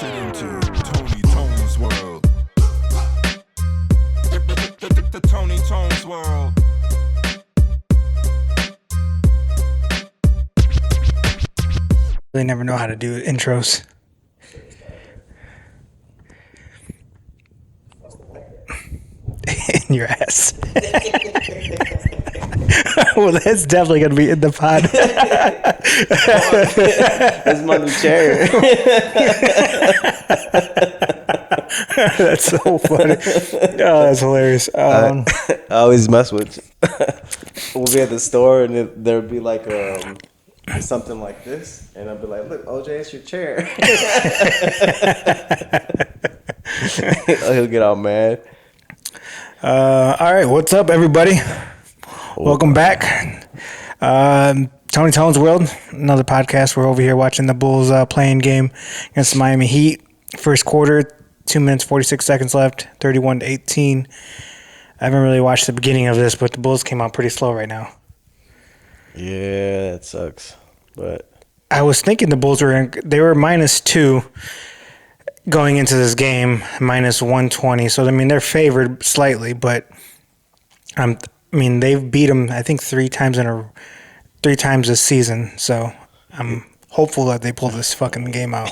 Get into Tony Tone's world. The Tony Tone's world. They never know how to do intros. In your ass. Well, that's definitely going to be in the pod. That's my new chair. That's so funny. Oh, that's hilarious. I always mess with you. We'll be at the store and there'll be like something like this, and I'll be like, "Look, OJ, it's your chair." He'll get all mad. All right, what's up, everybody? Welcome back. Tony Tone's World, another podcast. We're over here watching the Bulls playing game against the Miami Heat. First quarter, 2 minutes, 46 seconds left, 31-18. I haven't really watched the beginning of this, but the Bulls came out pretty slow right now. Yeah, that sucks. But I was thinking the Bulls were -2 going into this game, -120. So, I mean, they're favored slightly, but they've beat them, I think, three times this season. So I'm hopeful that they pull this fucking game out.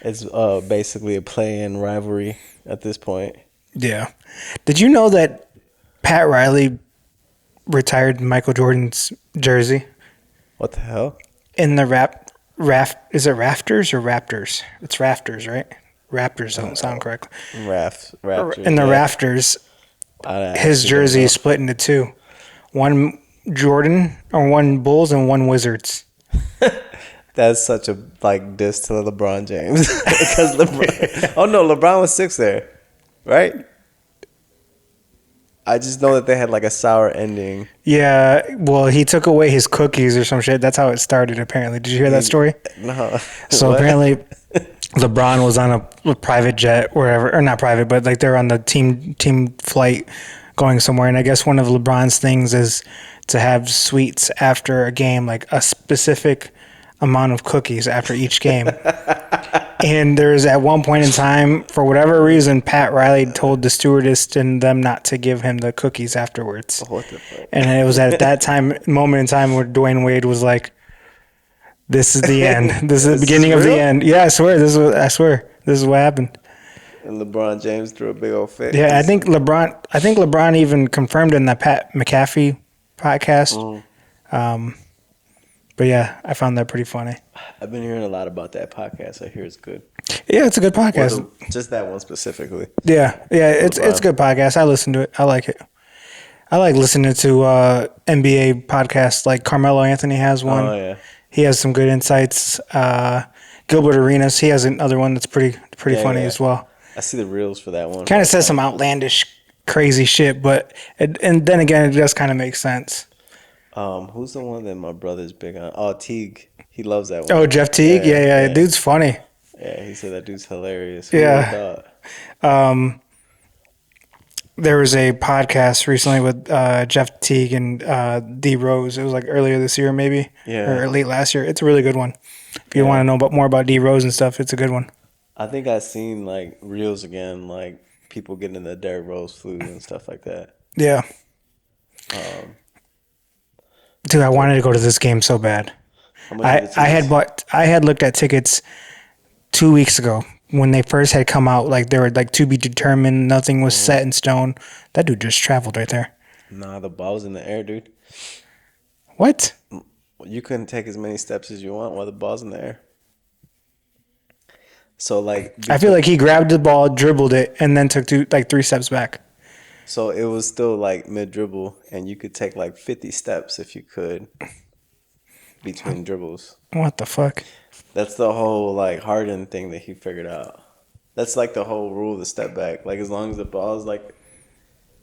it's basically a play-in rivalry at this point. Yeah. Did you know that Pat Riley retired Michael Jordan's jersey? What the hell? In the is it Rafters or Raptors? It's Rafters, right? Raptors don't sound correct. Raptors. In the Rafters, his jersey is split into two. One Jordan, or one Bulls, and one Wizards. That's such a diss to LeBron James. Because LeBron was 6 there, right? I just know that they had a sour ending. Yeah, well, he took away his cookies or some shit. That's how it started, apparently. Did you hear that story? No. So apparently, LeBron was on a private jet, wherever, or not private, but they're on the team flight going somewhere. And I guess one of LeBron's things is to have sweets after a game, like a specific amount of cookies after each game. And there's at one point in time, for whatever reason, Pat Riley told the stewardess and them not to give him the cookies afterwards. What the fuck? And it was at that moment in time where Dwayne Wade was like, "This is the end. This is the beginning of the end." Yeah, I swear. This is what happened. And LeBron James threw a big old fit. Yeah, I think LeBron even confirmed in that Pat McAfee podcast. But yeah, I found that pretty funny. I've been hearing a lot about that podcast. I hear it's good. Yeah, it's a good podcast. Just that one specifically. Yeah, it's a good podcast. I listen to it. I like it. I like listening to NBA podcasts. Like Carmelo Anthony has one. Oh yeah, he has some good insights. Gilbert Arenas, he has another one that's pretty funny as well. I see the reels for that one. Kind of says some outlandish, crazy shit, but and then again, it does kind of make sense. Who's the one that my brother's big on? Oh, Teague. He loves that one. Oh, Jeff Teague? Yeah. Dude's funny. Yeah, he said that dude's hilarious. Yeah. There was a podcast recently with Jeff Teague and D Rose. It was earlier this year, maybe. Yeah. Or late last year. It's a really good one. If you want to know more about D Rose and stuff, it's a good one. I think I've seen reels again, people getting in the Derrick Rose flu and stuff like that. Yeah. Dude, I wanted to go to this game so bad. I had looked at tickets 2 weeks ago when they first had come out. They were to be determined. Nothing was set in stone. That dude just traveled right there. Nah, the ball was in the air, dude. What? You couldn't take as many steps as you want while the ball's in the air. So I feel like he grabbed the ball, dribbled it, and then took 3 steps back. So it was still mid dribble, and you could take 50 steps if you could between dribbles. What the fuck? That's the whole Harden thing that he figured out. That's the whole rule of the step back. As long as the ball's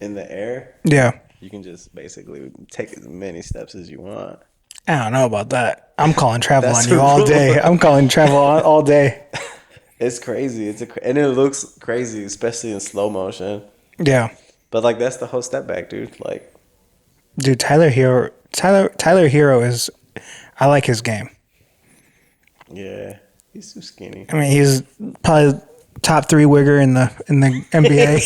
in the air, yeah, you can just basically take as many steps as you want. I don't know about that. I'm calling travel on you all day. I'm calling travel all day. It's crazy. And it looks crazy, especially in slow motion. Yeah. But that's the whole step back, dude. Dude, Tyler Hero is. I like his game. Yeah. He's too skinny. I mean, he's probably top 3 wigger in the NBA.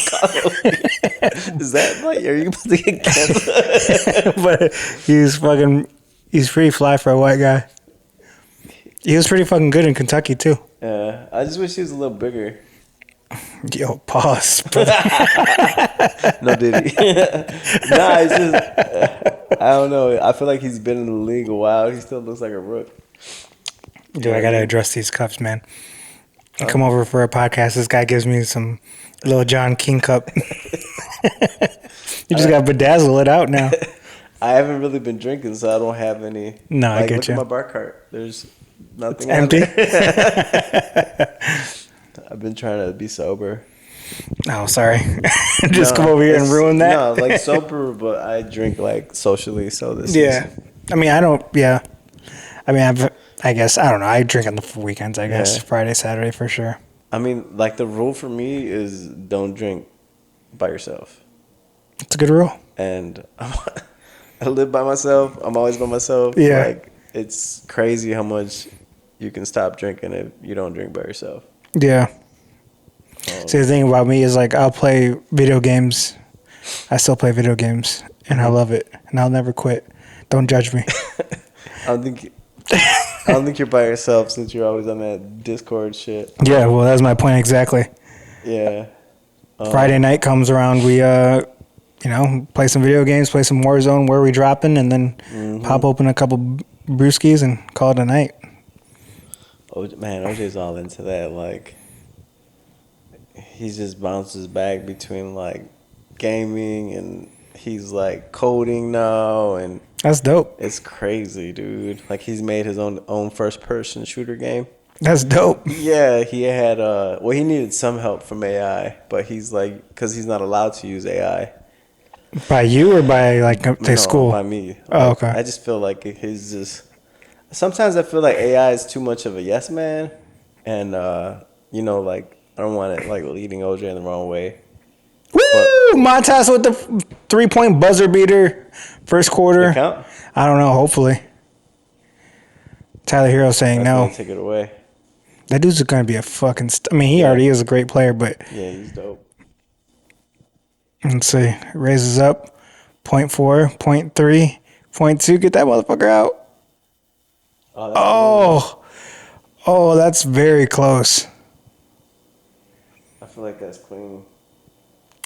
Is that like, are you about to get canceled? But he's pretty fly for a white guy. He was pretty fucking good in Kentucky too. Yeah, I just wish he was a little bigger. Yo, pause. No, did he? Nah, it's just, I don't know. I feel like he's been in the league a while. He still looks like a rook. Dude, I gotta address these cups, man. I come over for a podcast. This guy gives me some little John King cup. You just got to bedazzle it out now. I haven't really been drinking, so I don't have any. No, I get look you. At my bar cart. There's nothing. It's empty. I've been trying to be sober. Oh, sorry. Just come over here and ruin that. No, like sober, but I drink like socially. So this. Yeah. I mean, I don't. Yeah. I mean, I guess I don't know. I drink on the weekends. I guess Friday, Saturday for sure. I mean, like the rule for me is don't drink by yourself. It's a good rule. And I live by myself. I'm always by myself. Yeah. Like it's crazy how much you can stop drinking if you don't drink by yourself. Yeah. See, the thing about me is like I'll play video games. I still play video games, and I love it, and I'll never quit. Don't judge me. I don't think you're by yourself since you're always on that Discord shit. Yeah, well, that's my point exactly. Yeah. Friday night comes around, we play some video games, play some Warzone, where we dropping, and then pop open a couple brewskis and call it a night. Man, OJ's all into that. Like, he just bounces back between like gaming and he's like coding now, and That's dope. it's crazy, dude. Like he's made his own first person shooter game. That's dope. Yeah, he had he needed some help from AI, but he's like, because he's not allowed to use AI. By you or by like the No, school? by me. Oh, Like, okay. I just feel like he's just. Sometimes I feel like AI is too much of a yes man, and like I don't want it like leading OJ in the wrong way. Woo! Montas with the 3-point buzzer beater, first quarter. Did it count? I don't know. Hopefully, Tyler Hero saying That's no. gonna take it away. That dude's gonna be a fucking. I mean, he already is a great player, but Yeah, he's dope. let's see. Raises up. 0.4, 0.3, 0.2. Get that motherfucker out. Oh, that's very close. I feel like that's clean.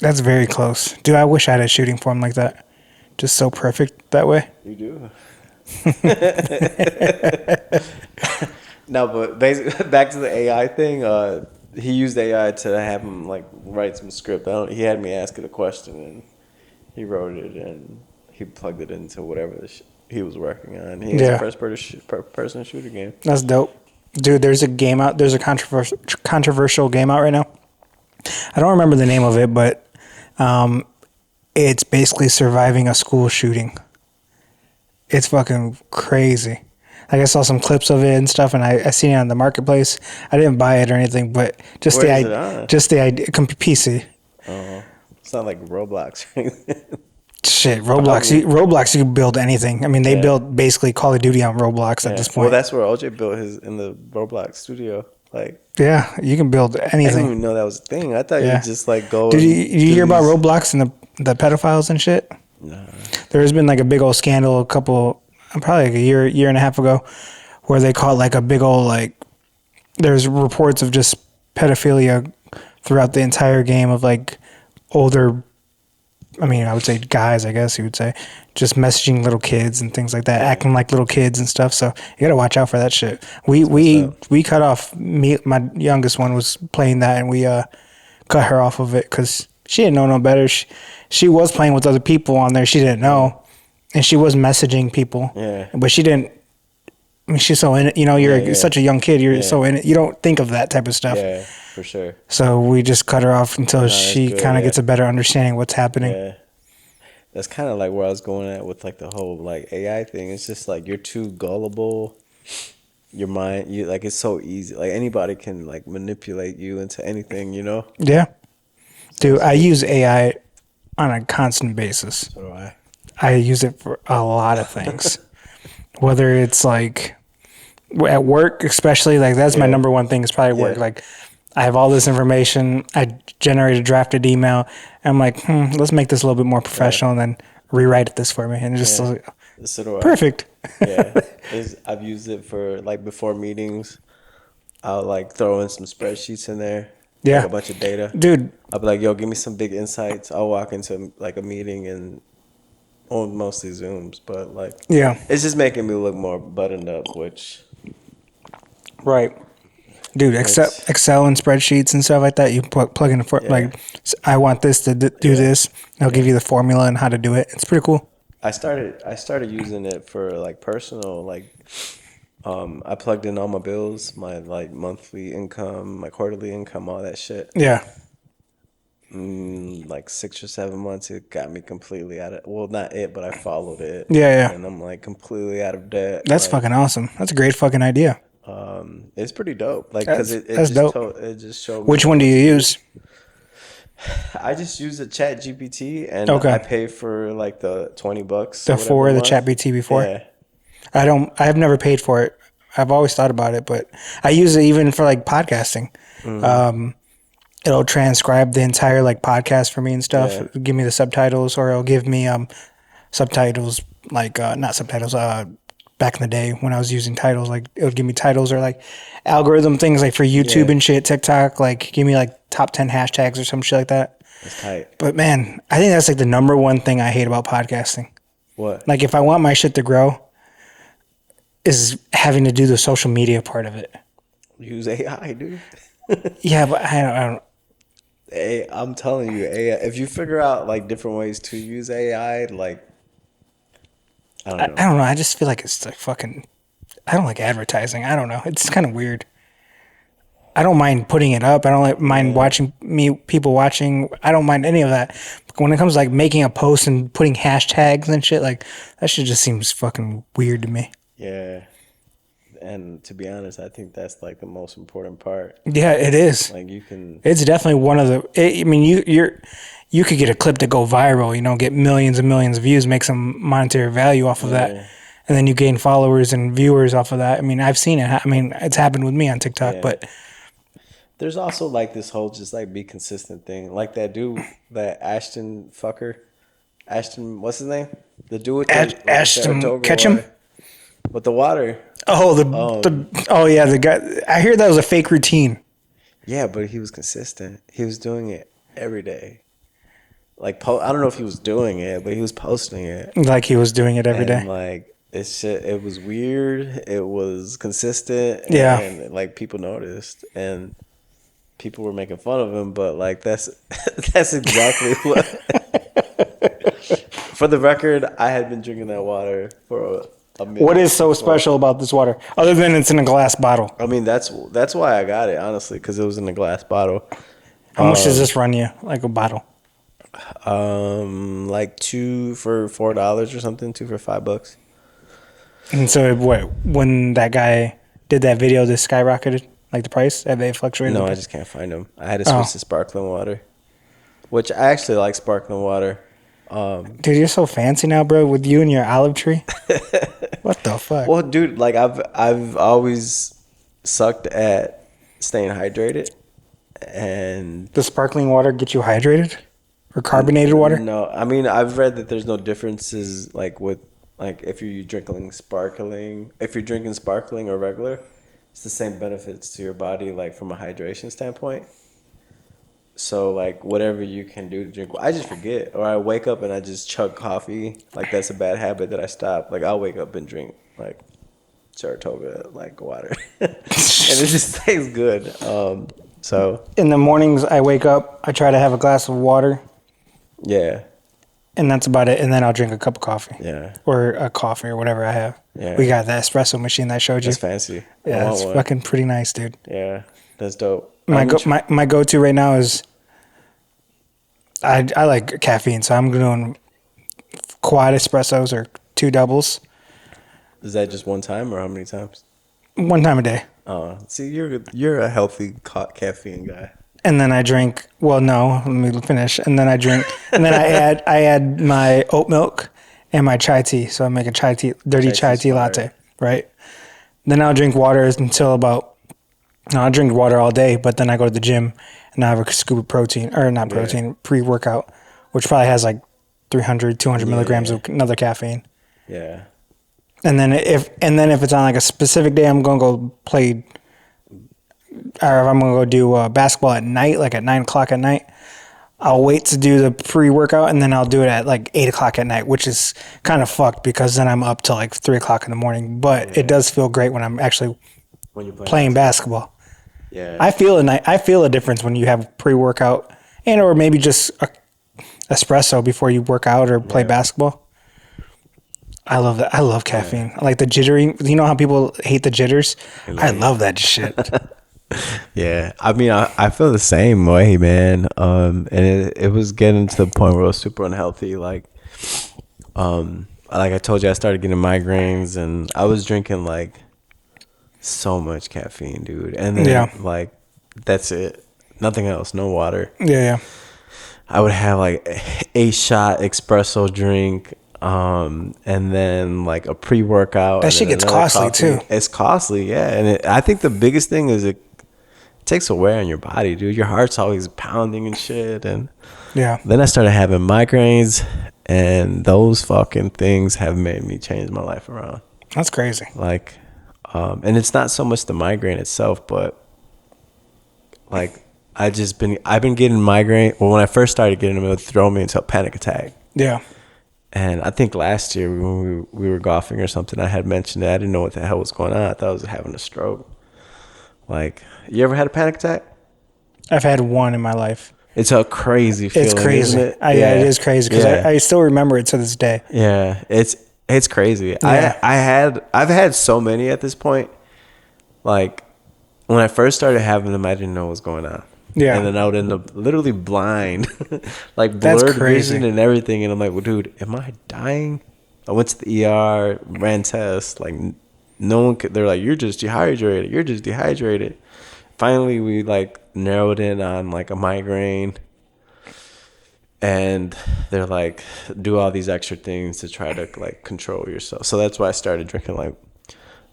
That's very close. Dude, I wish I had a shooting form like that. Just so perfect that way. You do. No, but basically, back to the AI thing. He used AI to have him like write some script. He had me ask it a question, and he wrote it, and he plugged it into whatever he was working on. He has a first person shooter game. That's dope. Dude, there's a game out. There's a controversial game out right now. I don't remember the name of it, but it's basically surviving a school shooting. It's fucking crazy. Like I saw some clips of it and stuff, and I seen it on the marketplace. I didn't buy it or anything, but just Where is it on? the idea, PC. It's not like Roblox. Shit, Roblox. Roblox, you can build anything. I mean, they built basically Call of Duty on Roblox at this point. Well, that's where OJ built his in the Roblox studio. Like, yeah, you can build I anything. didn't even know that was a thing. I thought you just like go. Did and you do hear about these- Roblox and the pedophiles and shit? Nah. There's been like a big old scandal probably like a year and a half ago, where they caught like a big old like. There's reports of just pedophilia throughout the entire game of like older. I mean, I would say guys, I guess you would say, just messaging little kids and things like that, acting like little kids and stuff. So you gotta watch out for that shit. We cut off. My youngest one was playing that, and we cut her off of it because she didn't know no better. She was playing with other people on there. She didn't know, and she was messaging people. Yeah. But she didn't. I mean, she's so in it. You know, you're such a young kid. You're so in it. You don't think of that type of stuff. Yeah, for sure. So we just cut her off until she good, kind of gets a better understanding of what's happening. Yeah. That's kind of like where I was going at with like the whole like AI thing. It's just like you're too gullible. Your mind, like it's so easy. Like anybody can like manipulate you into anything, you know? Yeah. Dude, I use AI on a constant basis. So do I. I use it for a lot of things. Whether it's like at work, especially, like that's my Yeah. number one thing is probably work. Yeah. Like I have all this information. I generate a drafted email. And I'm like, let's make this a little bit more professional and then rewrite this for me. And it just like, So do I. perfect. Yeah, I've used it for like before meetings. I'll like throw in some spreadsheets in there, Yeah. like a bunch of data. Dude, I'll be like, "Yo, give me some big insights." I'll walk into like a meeting and on mostly Zooms, but like, yeah. it's just making me look more buttoned up. Which Right. Dude, Excel and spreadsheets and stuff like that, you plug in like, I want this to do this. I'll give you the formula and how to do it. It's pretty cool. I started using it for like personal, like I plugged in all my bills, my like monthly income, my quarterly income, all that shit. Yeah. Like 6 or 7 months, it got me completely out of, well, not it, but I followed it. Yeah. And I'm like completely out of debt. That's like, fucking awesome. That's a great fucking idea. It's pretty dope. Like, cause it That's just dope. it just showed me. Which one do you use? I just use the Chat GPT and Okay. I pay for like the $20. The Chat BT before? Yeah. I've never paid for it. I've always thought about it, but I use it even for like podcasting. It'll transcribe the entire like podcast for me and stuff. Yeah. It'll give me the subtitles, or it'll give me subtitles, like not subtitles. Back in the day when I was using titles, like it would give me titles or like algorithm things like for YouTube and shit, TikTok, like give me like top 10 hashtags or some shit like that. That's tight. But man, I think that's like the number one thing I hate about podcasting. What? Like if I want my shit to grow, is having to do the social media part of it. Use AI, dude. Yeah, but I don't. Hey, I'm telling you, AI. If you figure out like different ways to use AI, like I don't know. I don't know. I just feel like it's like fucking. I don't like advertising. I don't know. It's kind of weird. I don't mind putting it up. I don't mind watching people watching. I don't mind any of that. But when it comes to like making a post and putting hashtags and shit, like that shit just seems fucking weird to me. Yeah. And to be honest, I think that's like the most important part. Yeah, it is. Like you can. It's definitely one of the. I mean, you could get a clip to go viral. You know, get millions and millions of views, make some monetary value off of that, and then you gain followers and viewers off of that. I mean, I've seen it. I mean, it's happened with me on TikTok, but There's also like this whole just like be consistent thing. Like that dude, that Ashton fucker. Ashton, what's his name? The dude with the Ashton Ketchum? With the water. Oh, the guy. I hear that was a fake routine. Yeah, but he was consistent. He was doing it every day. Like, I don't know if he was doing it, but he was posting it. Like he was doing it every day. Like, it was weird. It was consistent. Yeah. And, like, people noticed. And people were making fun of him, but, like, that's exactly what... For the record, I had been drinking that water for a minute. What is so special about this water, other than it's in a glass bottle? I mean, that's why I got it, honestly, because it was in a glass bottle. How much does this run you, like a bottle? Like 2 for $4 or something, 2 for $5. And so, when that guy did that video, this skyrocketed, like the price? Have they fluctuated? No, I just can't find them. I had to switch to sparkling water, which I actually like sparkling water. Dude, you're so fancy now, bro, with you and your olive tree. What the fuck? Well, dude, like I've always sucked at staying hydrated, and Does sparkling water get you hydrated? Or carbonated water? no, I mean I've read that there's no differences like with like if you're drinking sparkling or regular, it's the same benefits to your body like from a hydration standpoint. So like whatever you can do to drink, I just forget, or I wake up and I just chug coffee. Like that's a bad habit that I stopped. Like I'll wake up and drink like Saratoga like water, and it just tastes good. So In the mornings, I wake up, I try to have a glass of water, yeah, and that's about it. And then I'll drink a cup of coffee. yeah, Or a coffee or whatever I have. Yeah. We got that espresso machine that I showed you. that's fancy. I Yeah, want it's one. fucking pretty nice, dude. Yeah, that's dope. My go-to right now is I like caffeine, so I'm doing quad espressos or 2 doubles Is that just one time or how many times? 1 time a day. See, you're a healthy caffeine guy. And then I drink. Well, no, let me finish. And then I drink. And then I add my oat milk and my chai tea. So I make a dirty chai tea fire. latte, right? Then I'll drink water until about. No, I drink water all day, but then I go to the gym and I have a scoop of protein, or not protein, pre-workout, which probably has like 300, 200 milligrams of another caffeine. Yeah. And then if it's on like a specific day, I'm gonna go play, or if I'm gonna go do basketball at night, like at 9 o'clock at night, I'll wait to do the pre-workout and then I'll do it at like 8 o'clock at night, which is kind of fucked because then I'm up till like 3 o'clock in the morning. But it does feel great when I'm actually When you're playing basketball. Yeah. I feel a difference when you have pre-workout and or maybe just a espresso before you work out or play basketball. I love that. I love caffeine. I like the jittery. You know how people hate the jitters? I love that shit. Yeah, I mean, I feel the same way, man. And it was getting to the point where it was super unhealthy. Like I told you, I started getting migraines, and I was drinking like so much caffeine, dude. And then like that's it, nothing else, no water. Yeah. I would have like a shot espresso drink, and then like a pre-workout. That shit gets costly too. It's costly, yeah. And I think the biggest thing is it takes a wear on your body, dude. Your heart's always pounding and shit. And then I started having migraines, and those fucking things have made me change my life around. That's crazy. Like, and it's not so much the migraine itself, but like I've been getting migraine. Well, when I first started getting them, it would throw me into a panic attack. Yeah. And I think last year when we were golfing or something, I had mentioned that I didn't know what the hell was going on. I thought I was having a stroke. Like, you ever had a panic attack? I've had one in my life. It's a crazy feeling. It's crazy. Isn't it? Yeah, it is crazy because I still remember it to this day. Yeah, it's crazy. Yeah. I've had so many at this point. Like, when I first started having them, I didn't know what was going on. Yeah. And then I would end up literally blind, like blurred vision and everything. And I'm like, well, dude, am I dying? I went to the ER, ran tests. Like, no one could, they're like, you're just dehydrated. You're just dehydrated. Finally, we like narrowed in on like a migraine. And they're like, do all these extra things to try to like control yourself. So that's why I started drinking like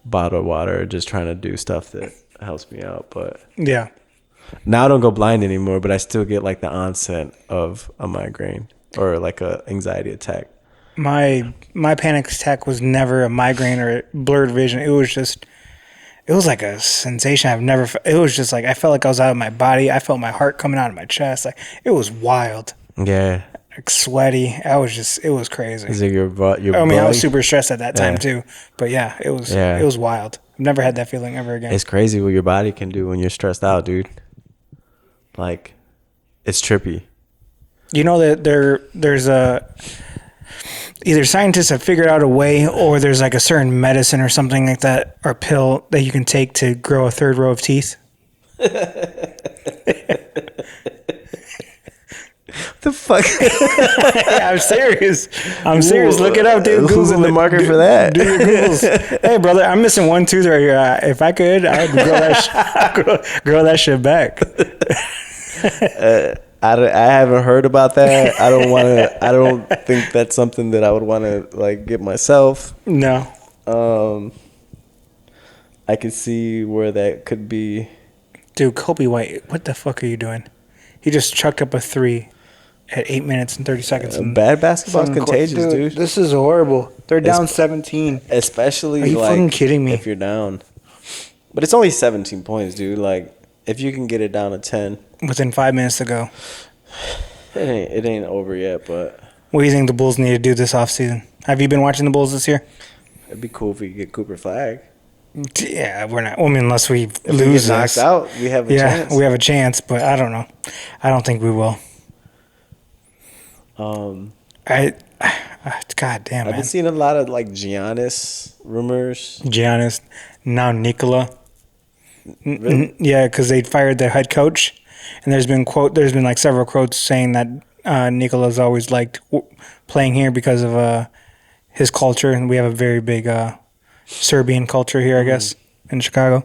bottled water, just trying to do stuff that helps me out. But yeah. Now I don't go blind anymore, but I still get like the onset of a migraine or like a anxiety attack. My panic attack was never a migraine or blurred vision. It was like a sensation I've never felt. It was just like I felt like I was out of my body. I felt my heart coming out of my chest. Like it was wild. Yeah. Like sweaty. It was crazy. Is it your body? I was super stressed at that time too. But yeah, it was wild. I've never had that feeling ever again. It's crazy what your body can do when you're stressed out, dude. Like, it's trippy. You know that there's either scientists have figured out a way, or there's like a certain medicine or something like that, or pill that you can take to grow a third row of teeth. The fuck? I'm serious. Look it up, dude. Who's in the market for that? Do your Googles. Hey, brother, I'm missing one tooth right here. If I could, I'd grow that shit back. I haven't heard about that. I don't think that's something that I would want to like get myself. No. I could see where that could be. Dude, Kobe White, what the fuck are you doing? He just chucked up a 3 at 8 minutes and 30 seconds. Bad basketball is contagious, dude. This is horrible. They're down 17. Especially are you like fucking kidding me? If you're down. But it's only 17 points, dude. Like if you can get it down to 10 within 5 minutes to go. It ain't over yet, but what do you think the Bulls need to do this offseason? Have you been watching the Bulls this year? It'd be cool if we could get Cooper Flag. Yeah, we're not. I mean, unless we if lose, we get knocked out, we have a chance. Yeah, we have a chance, but I don't know. I don't think we will. God damn, man. I've been seeing a lot of like Giannis rumors. Giannis, now Nikola. Really? Yeah, because they fired their head coach, and there's been like several quotes saying that Nikola's always liked playing here because of his culture, and we have a very big Serbian culture here, I guess, in Chicago.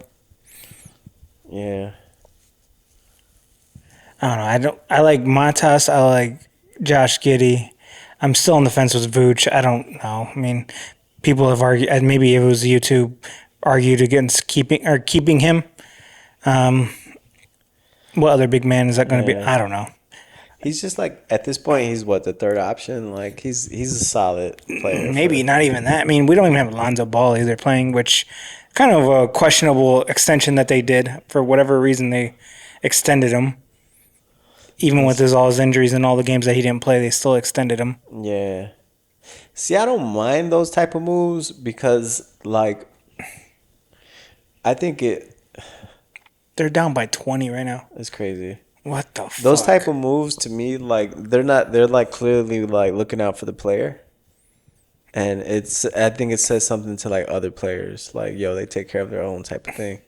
Yeah. I don't know. I like Matas. I like Josh Giddey. I'm still on the fence with Vooch. I don't know. I mean, people have argued, and maybe it was YouTube, argued against keeping him. What other big man is that going to be? Yeah. I don't know. He's just like at this point, he's what, the third option. Like he's a solid player. Maybe not even that. I mean, we don't even have Alonzo Ball either playing, which kind of a questionable extension that they did for whatever reason they extended him. Even with all his injuries and all the games that he didn't play, they still extended him. Yeah. See, I don't mind those type of moves because, like, I think They're down by 20 right now. it's crazy. What the fuck? Those type of moves to me, like, they're like clearly like looking out for the player. And I think it says something to like other players, like, yo, they take care of their own type of thing.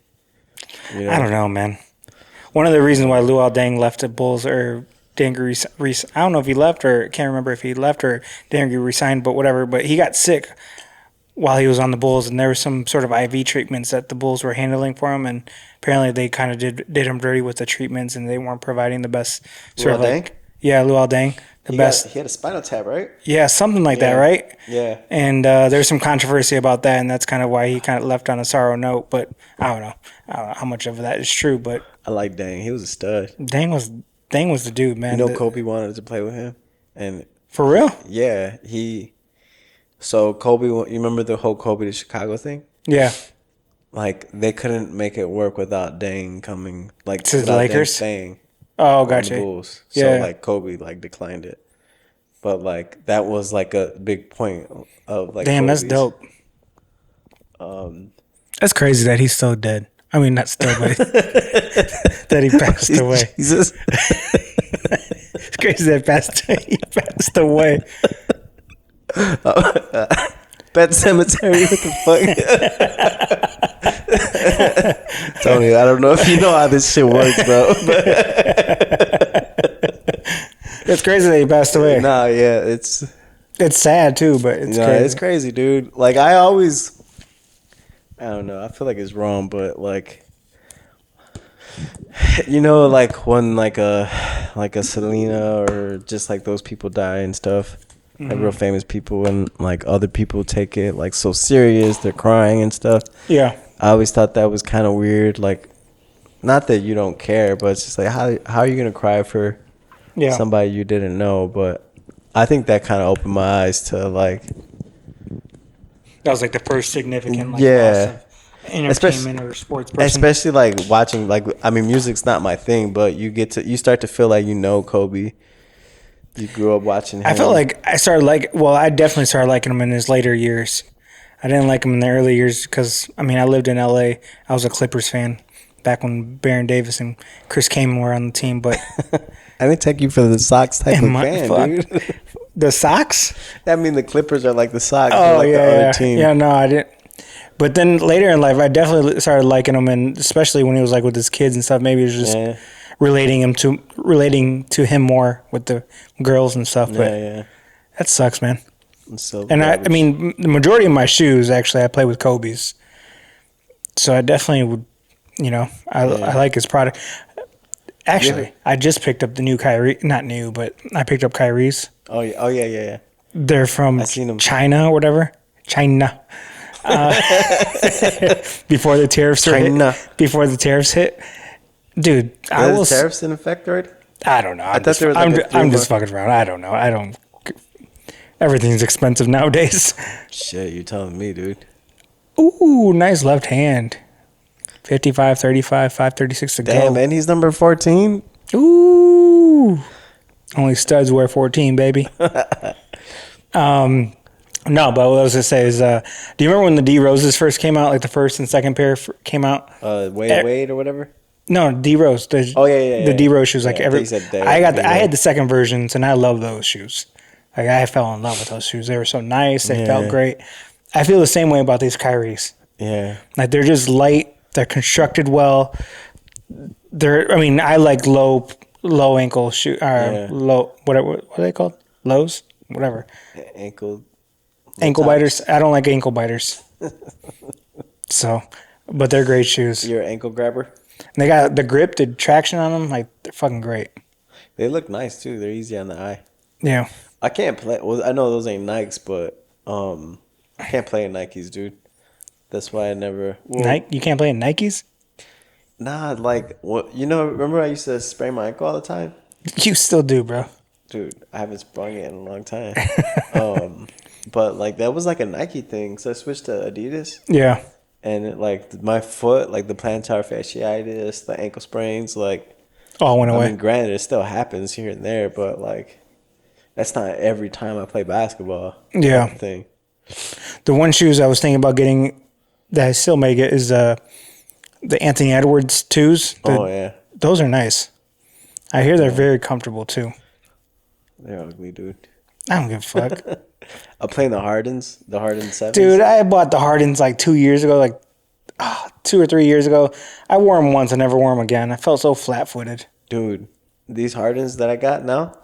You know? I don't know, man. One of the reasons why Luol Deng left the Bulls, or Deng, I don't know if he left, or can't remember if he left or Deng resigned, but whatever. But he got sick while he was on the Bulls, and there was some sort of IV treatments that the Bulls were handling for him, and apparently they kind of did him dirty with the treatments, and they weren't providing the best sort Luol of like, Deng? yeah, Luol Deng, the best. He had a spinal tap, right? Yeah, something like that, right? Yeah. And there's some controversy about that, and that's kind of why he kind of left on a sorrow note. But I don't know how much of that is true. But I like Dang. He was a stud. Deng was the dude, man. You know, Kobe wanted to play with him, and For real? yeah, So Kobe, you remember the whole Kobe to Chicago thing? Yeah. Like they couldn't make it work without Dang coming, like To the without Deng Lakers? staying Oh, on the gotcha. Bulls. Yeah. So like Kobe like declined it, but like that was like a big point of like. Damn, that's Kobe's. dope. That's crazy that he's still dead. I mean, not still, but that he passed away. Jesus. It's crazy that he passed away. Pet Cemetery, what the fuck? Tony, I don't know if you know how this shit works, bro. It's crazy that he passed away. Nah, yeah, it's sad too, but it's crazy. It's crazy, dude. Like I don't know. I feel like it's wrong, but like, you know, like when like a Selena or just like those people die and stuff, like real famous people, and like other people take it like so serious, they're crying and stuff. Yeah. I always thought that was kind of weird. Like, not that you don't care, but it's just like how are you gonna cry for somebody you didn't know? But I think that kind of opened my eyes to like. That was like the first significant loss of entertainment or sports person. Especially like watching, like, I mean, music's not my thing, but you start to feel like you know Kobe. You grew up watching him. I felt like I definitely started liking him in his later years. I didn't like him in the early years because, I mean, I lived in LA. I was a Clippers fan back when Baron Davis and Chris Kaman were on the team, but I didn't take you for the Sox type of fan, dude. The Sox? I mean, the Clippers are like the Sox. Oh, like yeah, the other team. Yeah, no, I didn't. But then later in life, I definitely started liking him, and especially when he was like with his kids and stuff. Maybe it was just relating to him more with the girls and stuff. But that sucks, man. So and I mean, the majority of my shoes actually I play with Kobe's, so I definitely would, I like his product. Actually, I just picked up the new Kyrie, not new, but I picked up Kyrie's. Oh yeah. They're from China or whatever. China. Before the tariffs hit, dude. Are the tariffs in effect already? I don't know. I'm just fucking around. I don't know. Everything's expensive nowadays. Shit, you telling me, dude? Ooh, nice left hand. 55, 35, 536 to go. Damn, man, he's number 14. Ooh, only studs wear 14, baby. No, but what I was gonna say is, do you remember when the D Roses first came out, like the first and second pair came out? Wade or whatever. No, D Rose. The D Rose shoes, like I had the second versions, and I love those shoes. Like I fell in love with those shoes. They were so nice. They felt great. I feel the same way about these Kyries. Yeah, like they're just light. They're constructed well. I like low ankle shoe. Low. What are they called? Lows. Whatever. Ankle biters. I don't like ankle biters. So, but they're great shoes. You're an ankle grabber? And they got the grip, the traction on them. Like, they're fucking great. They look nice, too. They're easy on the eye. Yeah. I can't play. Well, I know those ain't Nikes, but I can't play in Nikes, dude. That's why I never. Well, Nike, you can't play in Nikes. nah, like what? Remember I used to sprain my ankle all the time. You still do, bro. Dude, I haven't sprung it in a long time. But like that was like a Nike thing, so I switched to Adidas, Yeah. and like my foot, like the plantar fasciitis, the ankle sprains, like All went I away. mean, granted, it still happens here and there, but like that's not every time I play basketball. Yeah. type of thing. The one shoes I was thinking about getting that I still may get is the Anthony Edwards 2s. Oh yeah, Those are nice. I hear they're very comfortable too. they're ugly, dude. I don't give a fuck. I'm playing the Hardens 7s. Dude, I bought the Hardens like 2 years ago, like 2 or 3 years ago. I wore them once. I never wore them again. I felt so flat-footed. Dude, these Hardens that I got now,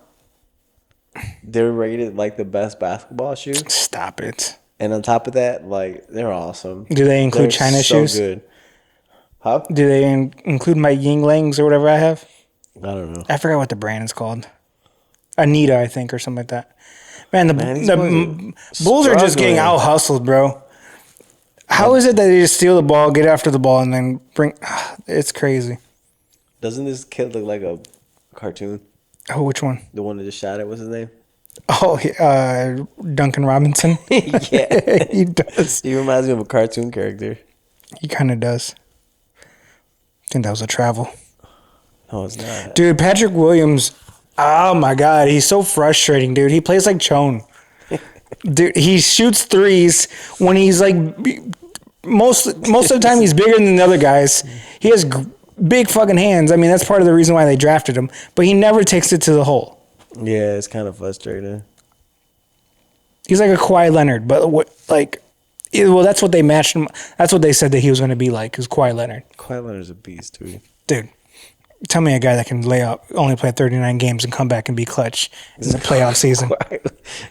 they're rated like the best basketball shoe. Stop it. And on top of that, like they're awesome. Do they include They're China so shoes? Good. Huh? Do they include my Yinglangs or whatever I have? I don't know. I forgot what the brand is called. Anita, I think, or something like that. Man, these the boys Bulls are just getting struggling. out hustled, bro. How is it that they just steal the ball, get after the ball, and then bring? It's crazy. Doesn't this kid look like a cartoon? Oh, which one? The one that just shot it. What's his name? Oh, Duncan Robinson. Yeah, He does. he reminds me of a cartoon character. He kind of does. I think that was a travel. No, it's not. Dude, Patrick Williams. Oh my God, he's so frustrating, dude. He plays like Chone. Dude, he shoots threes when he's like most of the time he's bigger than the other guys. He has big fucking hands. I mean, that's part of the reason why they drafted him. But he never takes it to the hole. Yeah, it's kind of frustrating. He's like a Kawhi Leonard, but well, that's what they matched him. That's what they said that he was going to be like, is Kawhi Leonard. Kawhi Leonard's a beast, dude. Dude, tell me a guy that can only play 39 games and come back and be clutch in the playoff season.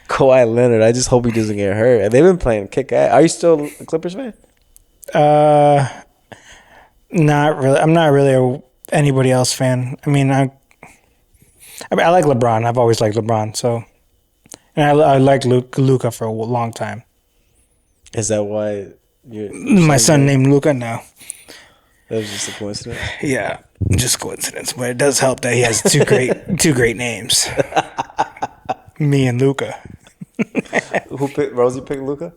Kawhi Leonard. I just hope he doesn't get hurt. And they've been playing kick ass. Are you still a Clippers fan? Not really. I'm not really anybody else fan. I mean, I like LeBron. I've always liked LeBron. So, and I liked Luca for a long time. Is that why you? My son named Luca. No, That was just a coincidence. yeah, just coincidence. But it does help that he has two great names. Me and Luca. Who picked Rosie? Picked Luca.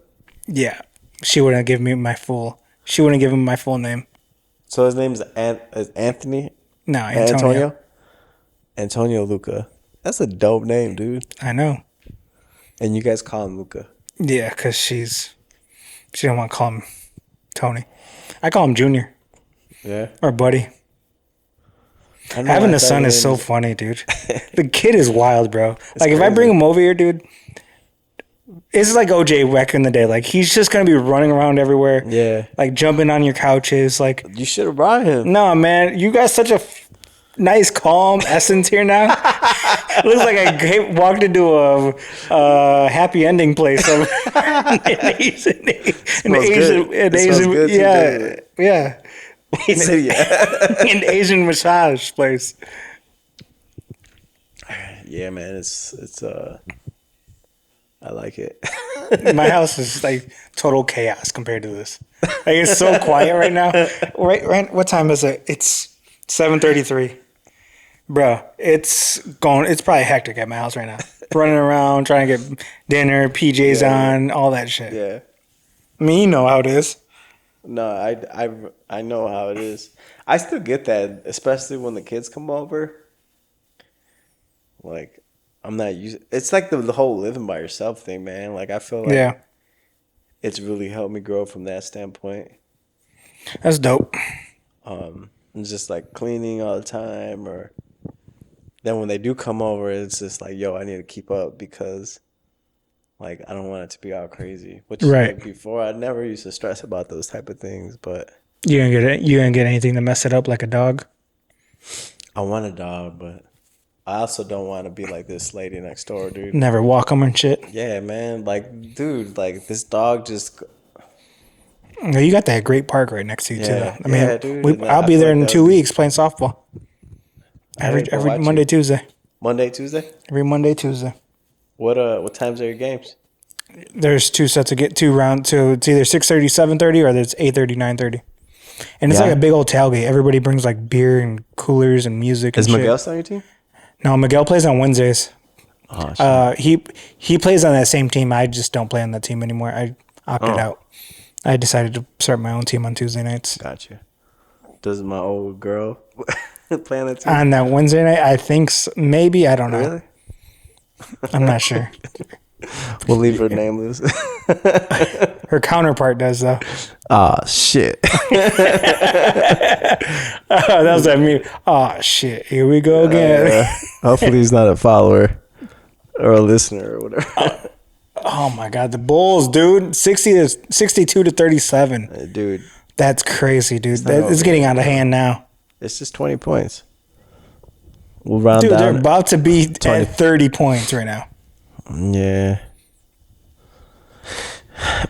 Yeah, she wouldn't give me my full. She wouldn't give him my full name. So his name is Anthony. No, Antonio. Antonio Luca. That's a dope name, dude. I know. And you guys call him Luca. Yeah, because she don't want to call him Tony. I call him Junior Yeah. or Buddy. Having a son is so funny, dude. The kid is wild, bro. Like, if I bring him over here, dude, it's like OJ back in the day. Like, he's just going to be running around everywhere. Yeah. Like, jumping on your couches. Like, You should have brought him. no, man, you got such a nice, calm essence here now. Looks like I walked into a happy ending place. An Asian, good too, yeah, doesn't it? yeah. He said, yeah. An Asian massage place. Yeah, man. It's I like it. My house is like total chaos compared to this. Like, it's so quiet right now. Right. What time is it? It's 7:33. Bro, it's probably hectic at my house right now. Running around, trying to get dinner, PJs on, all that shit. Yeah. I mean, you know how it is. No, I know how it is. I still get that, especially when the kids come over. Like, I'm not used. It's like the whole living by yourself thing, man. Like, I feel like Yeah, it's really helped me grow from that standpoint. that's dope. It's just like cleaning all the time, or then when they do come over, it's just like, yo, I need to keep up because, like, I don't want it to be all crazy. Which, Right. like, before, I never used to stress about those type of things, but You gonna get it? You gonna get anything to mess it up like a dog? I want a dog, but I also don't want to be like this lady next door, dude. Never walk them and shit. Yeah, man. Like, dude, like, this dog just. No, you got that great park right next to you too. Yeah, I mean, yeah, dude. I'll I be feel there like in that 2 would be- weeks playing softball. Every go watch Monday, you. Tuesday. Monday, Tuesday? Every Monday, Tuesday. What times are your games? There's two sets of two rounds. So it's either 6:30, 7:30, or it's 8:30, 9:30. And it's Yeah. like a big old tailgate. Everybody brings like beer and coolers and music. Is and shit. Miguel still on your team? No, Miguel plays on Wednesdays. Oh, shit. He plays on that same team. I just don't play on that team anymore. I opted out. I decided to start my own team on Tuesday nights. Gotcha. Does my old girl play on that team? On that Wednesday night, I think maybe. I don't know. Really? I'm not sure. We'll leave her nameless. Her counterpart does though. Oh shit. That was that meme. Oh shit! Here we go again. Hopefully he's not a follower or a listener or whatever. Oh my god, the Bulls, dude! 62 to 37. Dude, That's crazy, dude. not It's over getting yet. out of hand now. it's just 20 points. We'll round Dude, down. they're about to be 20. at 30 points right now. Yeah.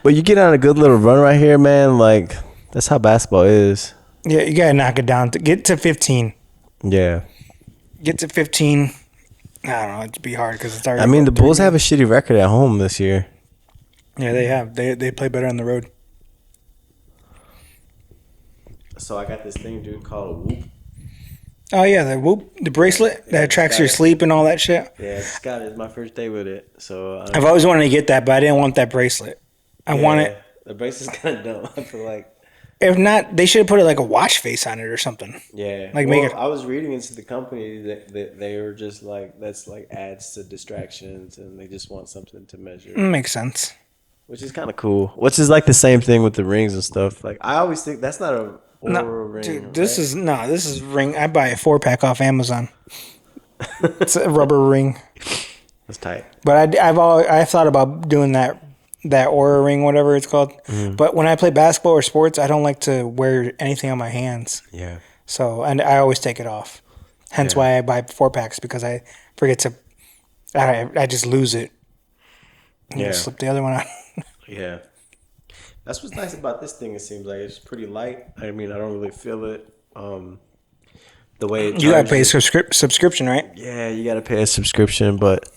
But you get on a good little run right here, man. Like, that's how basketball is. Yeah, you gotta knock it down. Get to 15. Yeah. Get to 15. I don't know. It'd be hard because it's already. I mean, the about 30. Bulls have a shitty record at home this year. Yeah, they have. They play better on the road. So I got this thing, dude, called a whoop. Oh yeah, the bracelet that tracks your sleep and all that shit. Yeah, Scott, it's my first day with it. So I've always wanted to get that, but I didn't want that bracelet. I want it. The bracelet's kind of dumb. I feel like. If not, they should have put it like a watch face on it or something. Yeah. Like, make it- I was reading into the company that they were just like, that's like adds to distractions and they just want something to measure. Makes sense. Which is kind of cool. Which is like the same thing with the rings and stuff. Like, I always think that's not a Aura ring. Dude, right? this is ring. I buy a 4-pack off Amazon. It's a rubber ring. That's tight. But I've thought about doing that Aura ring, whatever it's called. Mm-hmm. But when I play basketball or sports, I don't like to wear anything on my hands. Yeah. So, and I always take it off. Hence why I buy 4-packs, because I forget to. I just lose it. And just slip the other one on. Yeah. That's what's nice about this thing. It seems like it's pretty light. I mean, I don't really feel it. The way it You gotta pay a charges- subscription, right? Yeah, you gotta pay a subscription, but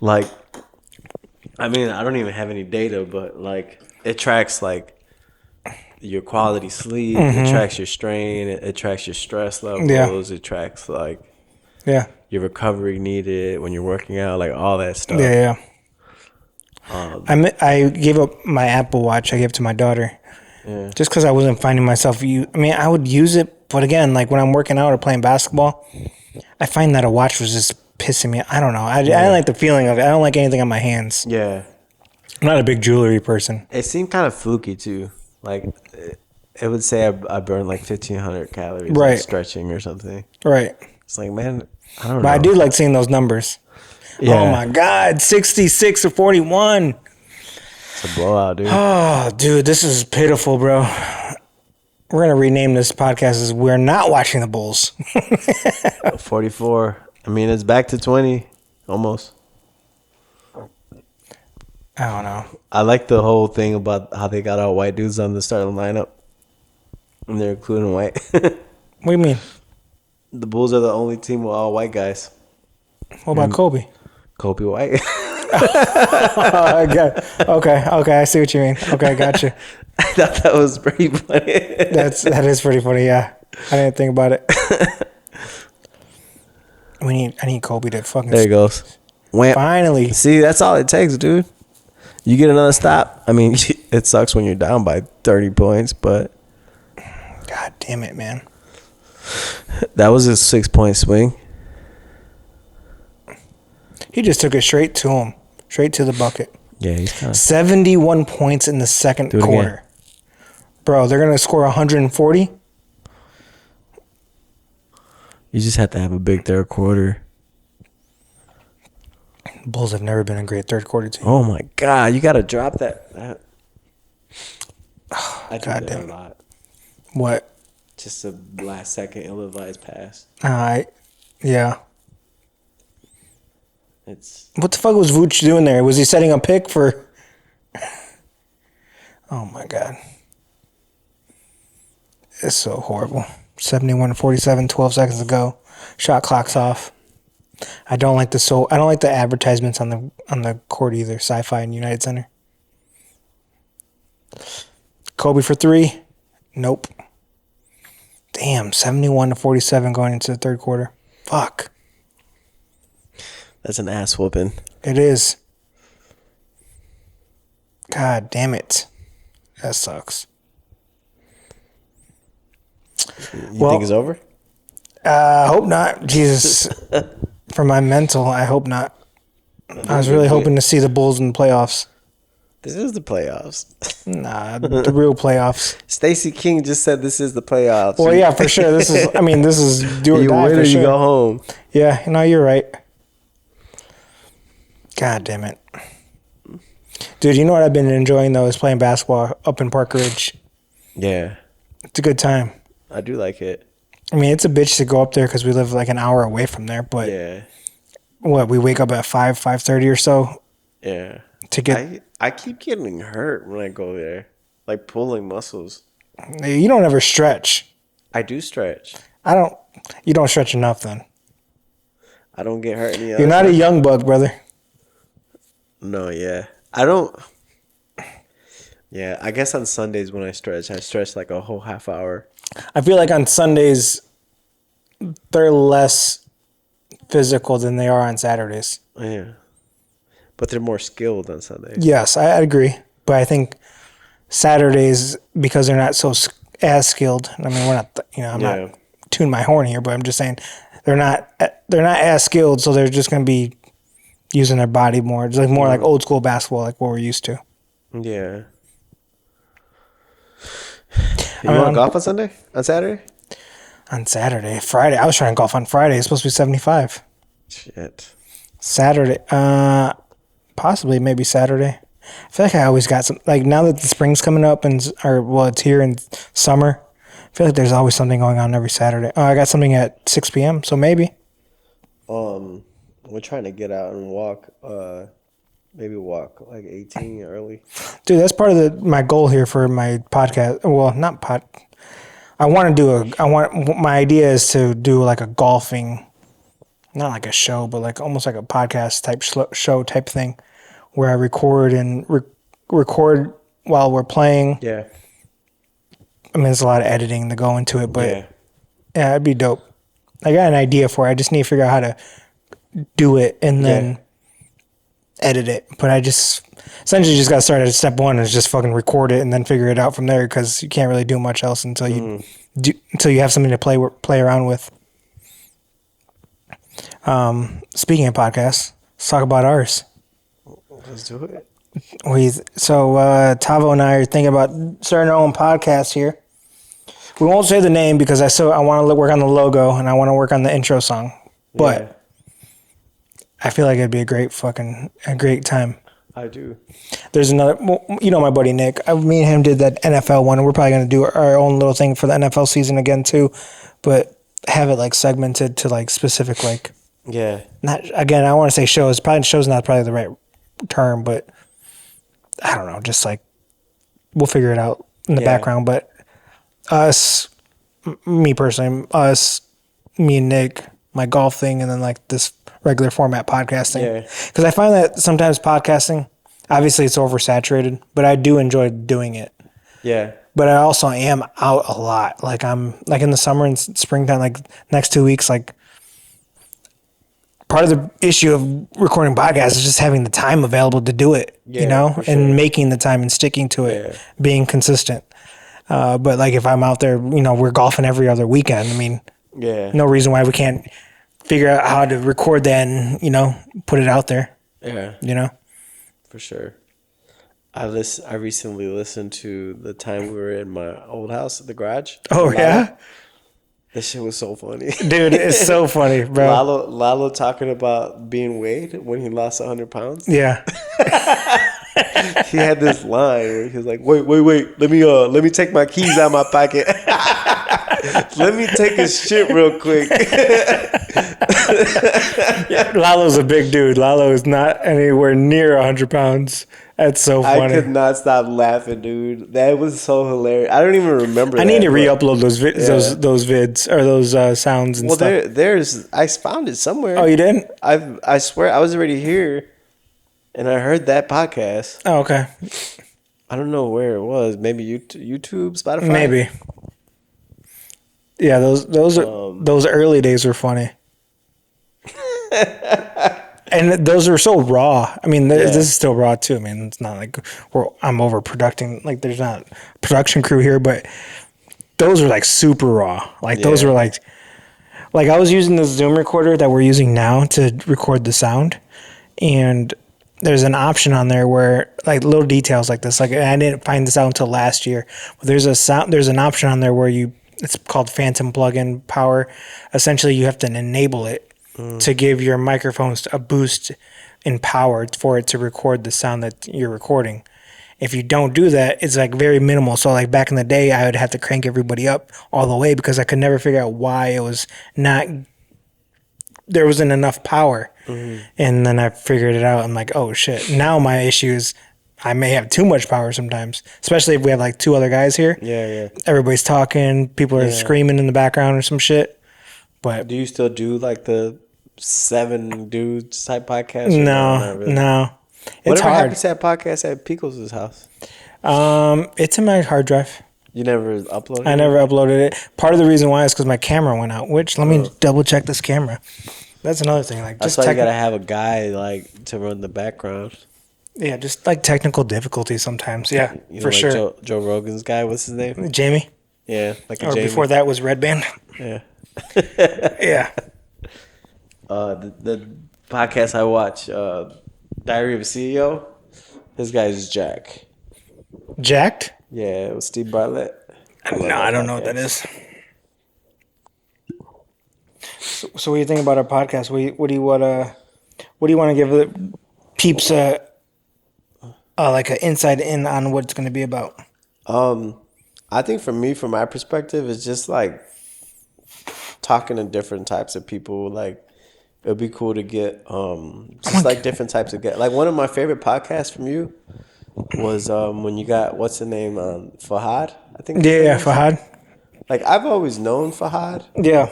like, I mean, I don't even have any data, but like, it tracks like your quality sleep, it tracks your strain, it tracks your stress levels, it tracks like Yeah. your recovery needed when you're working out, like all that stuff. Yeah. I gave up my Apple Watch. I gave it to my daughter. Yeah. Just because I wasn't finding myself. I would use it, but again, like when I'm working out or playing basketball, I find that a watch was just pissing me. I don't know. I don't like the feeling of it. I don't like anything on my hands. Yeah. I'm not a big jewelry person. It seemed kind of fluky too. Like it would say I burned like 1,500 calories, like Right. stretching or something. Right. It's like, man, I don't know. But I do like seeing those numbers. Yeah. Oh my God, 66 to 41. It's a blowout, dude. Oh, dude, this is pitiful, bro. We're going to rename this podcast as We're Not Watching the Bulls. 44. I mean, it's back to 20, almost. I don't know. I like the whole thing about how they got all white dudes on the starting lineup, and they're including white. What do you mean? The Bulls are the only team with all white guys. What about Kobe? Kobe White. Okay, I see what you mean. Okay, gotcha. I thought that was pretty funny. That is pretty funny. Yeah, I didn't think about it. I need Kobe to fucking. There he goes. Wham. Finally. See, that's all it takes, dude. You get another stop. I mean, it sucks when you're down by 30 points, but God damn it, man. that was a 6-point swing. He just took it straight to him, straight to the bucket. Yeah, he's kind of. 71 points in the second Do it quarter. again. Bro, they're gonna score 140. You just have to have a big third quarter. Bulls have never been a great third quarter team. Oh my God, you got to drop that. I do God that damn. a lot. What? Just a last second ill-advised pass. Yeah. It's What the fuck was Vooch doing there? Was he setting a pick for? Oh my God. It's so horrible. 71-47, 12 seconds to go. Shot clock's off. I don't like the advertisements on the court either. Sci-Fi and United Center. Kobe for 3. Nope. Damn, 71-47 going into the third quarter. Fuck. That's an ass whooping. It is. God damn it. That sucks. You think it's over? I hope not. Jesus. For my mental, I hope not. I was really hoping to see the Bulls in the playoffs. This is the playoffs. Nah, the real playoffs. Stacey King just said this is the playoffs. Well, yeah, for sure. This is do or you die win for or sure. you go home. Yeah, no, you're right. God damn it. Dude, you know what I've been enjoying, though, is playing basketball up in Park Ridge. Yeah. It's a good time. I do like it. I mean, it's a bitch to go up there because we live like an hour away from there. But Yeah. we wake up at 5:30 or so. Yeah. To get. I keep getting hurt when I go there, like pulling muscles. You don't ever stretch. I do stretch. You don't stretch enough then. I don't get hurt any other You're not a time. young buck, brother. No, yeah. I don't. Yeah, I guess on Sundays when I stretch like a whole half hour. I feel like on Sundays, they're less physical than they are on Saturdays. Yeah. But they're more skilled on Sundays. Yes, I agree. But I think Saturdays, because they're not as skilled. I mean, we're not. I'm not tooting my horn here, but I'm just saying they're not as skilled, so they're just going to be using their body more. It's like more like old school basketball, like what we're used to. Yeah. You want to golf on Sunday? On Saturday? On Saturday, Friday. I was trying to golf on Friday. It's supposed to be 75. Shit. Saturday, possibly maybe Saturday. I feel like I always got some. Like now that the spring's coming up it's here in summer. I feel like there's always something going on every Saturday. Oh, I got something at 6 p.m. So maybe. We're trying to get out and walk. Maybe walk like 18 early. Dude, that's part of my goal here for my podcast. Well, not pod. My idea is to do like a golfing, not like a show, but like almost like a podcast type show type thing, where I record and record while we're playing. Yeah. I mean, there's a lot of editing to go into it, but yeah, it'd be dope. I got an idea for it. I just need to figure out how to do it and then edit it. But I essentially just got to start at step 1 is just fucking record it and then figure it out from there, because you can't really do much else until you have something to play around with. Speaking of podcasts, let's talk about ours. Let's do it. Tavo and I are thinking about starting our own podcast here. We won't say the name because I want to work on the logo and I want to work on the intro song. But I feel like it'd be a great time. I do. There's another, my buddy Nick. Me and him did that NFL one, and we're probably going to do our own little thing for the NFL season again too, but have it like segmented to like specific like. Yeah. Not again. I want to say shows. Probably shows not probably the right term, but I don't know. Just like we'll figure it out in the background. But me personally, me and Nick, my golf thing, and then like this regular format podcasting. Yeah. Because I find that sometimes podcasting, obviously it's oversaturated, but I do enjoy doing it. Yeah. But I also am out a lot. Like I'm like in the summer and springtime, like next 2 weeks, like part of the issue of recording podcasts is just having the time available to do it, and making the time and sticking to it, being consistent. But like if I'm out there, we're golfing every other weekend. I mean, no reason why we can't figure out how to record that and, put it out there. Yeah. For sure. I recently listened to the time we were in my old house at the garage. Oh, yeah? This shit was so funny. Dude, it's so funny, bro. Lalo talking about being weighed when he lost 100 pounds. Yeah. He had this line where he was like, wait, let me take my keys out of my pocket. Let me take a shit real quick. Lalo's a big dude. Lalo is not anywhere near 100 pounds. That's so I funny. could not stop laughing, dude. That was so hilarious. I don't even remember. I need to but- re-upload those Yeah. those vids or those sounds and Well, stuff. there's. I found it somewhere. Oh, you didn't? I swear I was already here, and I heard that podcast. Oh, okay. I don't know where it was. Maybe YouTube, Spotify. Maybe. Yeah, those early days were funny. And those are so raw. I mean, this is still raw too. I mean, it's not like I'm overproducting. Like, there's not a production crew here, but those are like super raw. Like those were like I was using the Zoom recorder that we're using now to record the sound, and there's an option on there where like little details like this. Like, I didn't find this out until last year. But there's an option on there where it's called Phantom plugin power. Essentially, you have to enable it to give your microphones a boost in power for it to record the sound that you're recording. If you don't do that, it's like very minimal. So like back in the day, I would have to crank everybody up all the way because I could never figure out why there wasn't enough power. And then I figured it out. I'm like, oh shit. Now my issue is I may have too much power sometimes, especially if we have like two other guys here. Yeah. Everybody's talking, people are screaming in the background or some shit. But Do you still do like the 7 dudes type podcast? no. It's Whatever hard. happened to that podcast at Pickles' house? It's in my hard drive. You never uploaded I it? never uploaded it. Part of the reason why is because my camera went out. Which let me double check this camera. That's another thing. Like, That's just why you gotta have a guy like to run the background. yeah, just like technical difficulties sometimes. Yeah, You know, for like sure. Joe Rogan's guy, what's his name? Jamie, Yeah, like a or Jamie. before that was Red Band. Yeah. Yeah, The podcast I watch, Diary of a CEO. His guy's Jack. Jacked. Yeah, it was Steve Bartlett. No, I don't know what that is. So what do you think about our podcast? What do you want to give the peeps like an insight in on what it's going to be about? I think for me, from my perspective, it's just like talking to different types of people. Like, it would be cool to get just like different types of guests. Like, one of my favorite podcasts from you was when you got, what's the name, Fahad, I think. Yeah, Fahad. Like, I've always known Fahad, Yeah,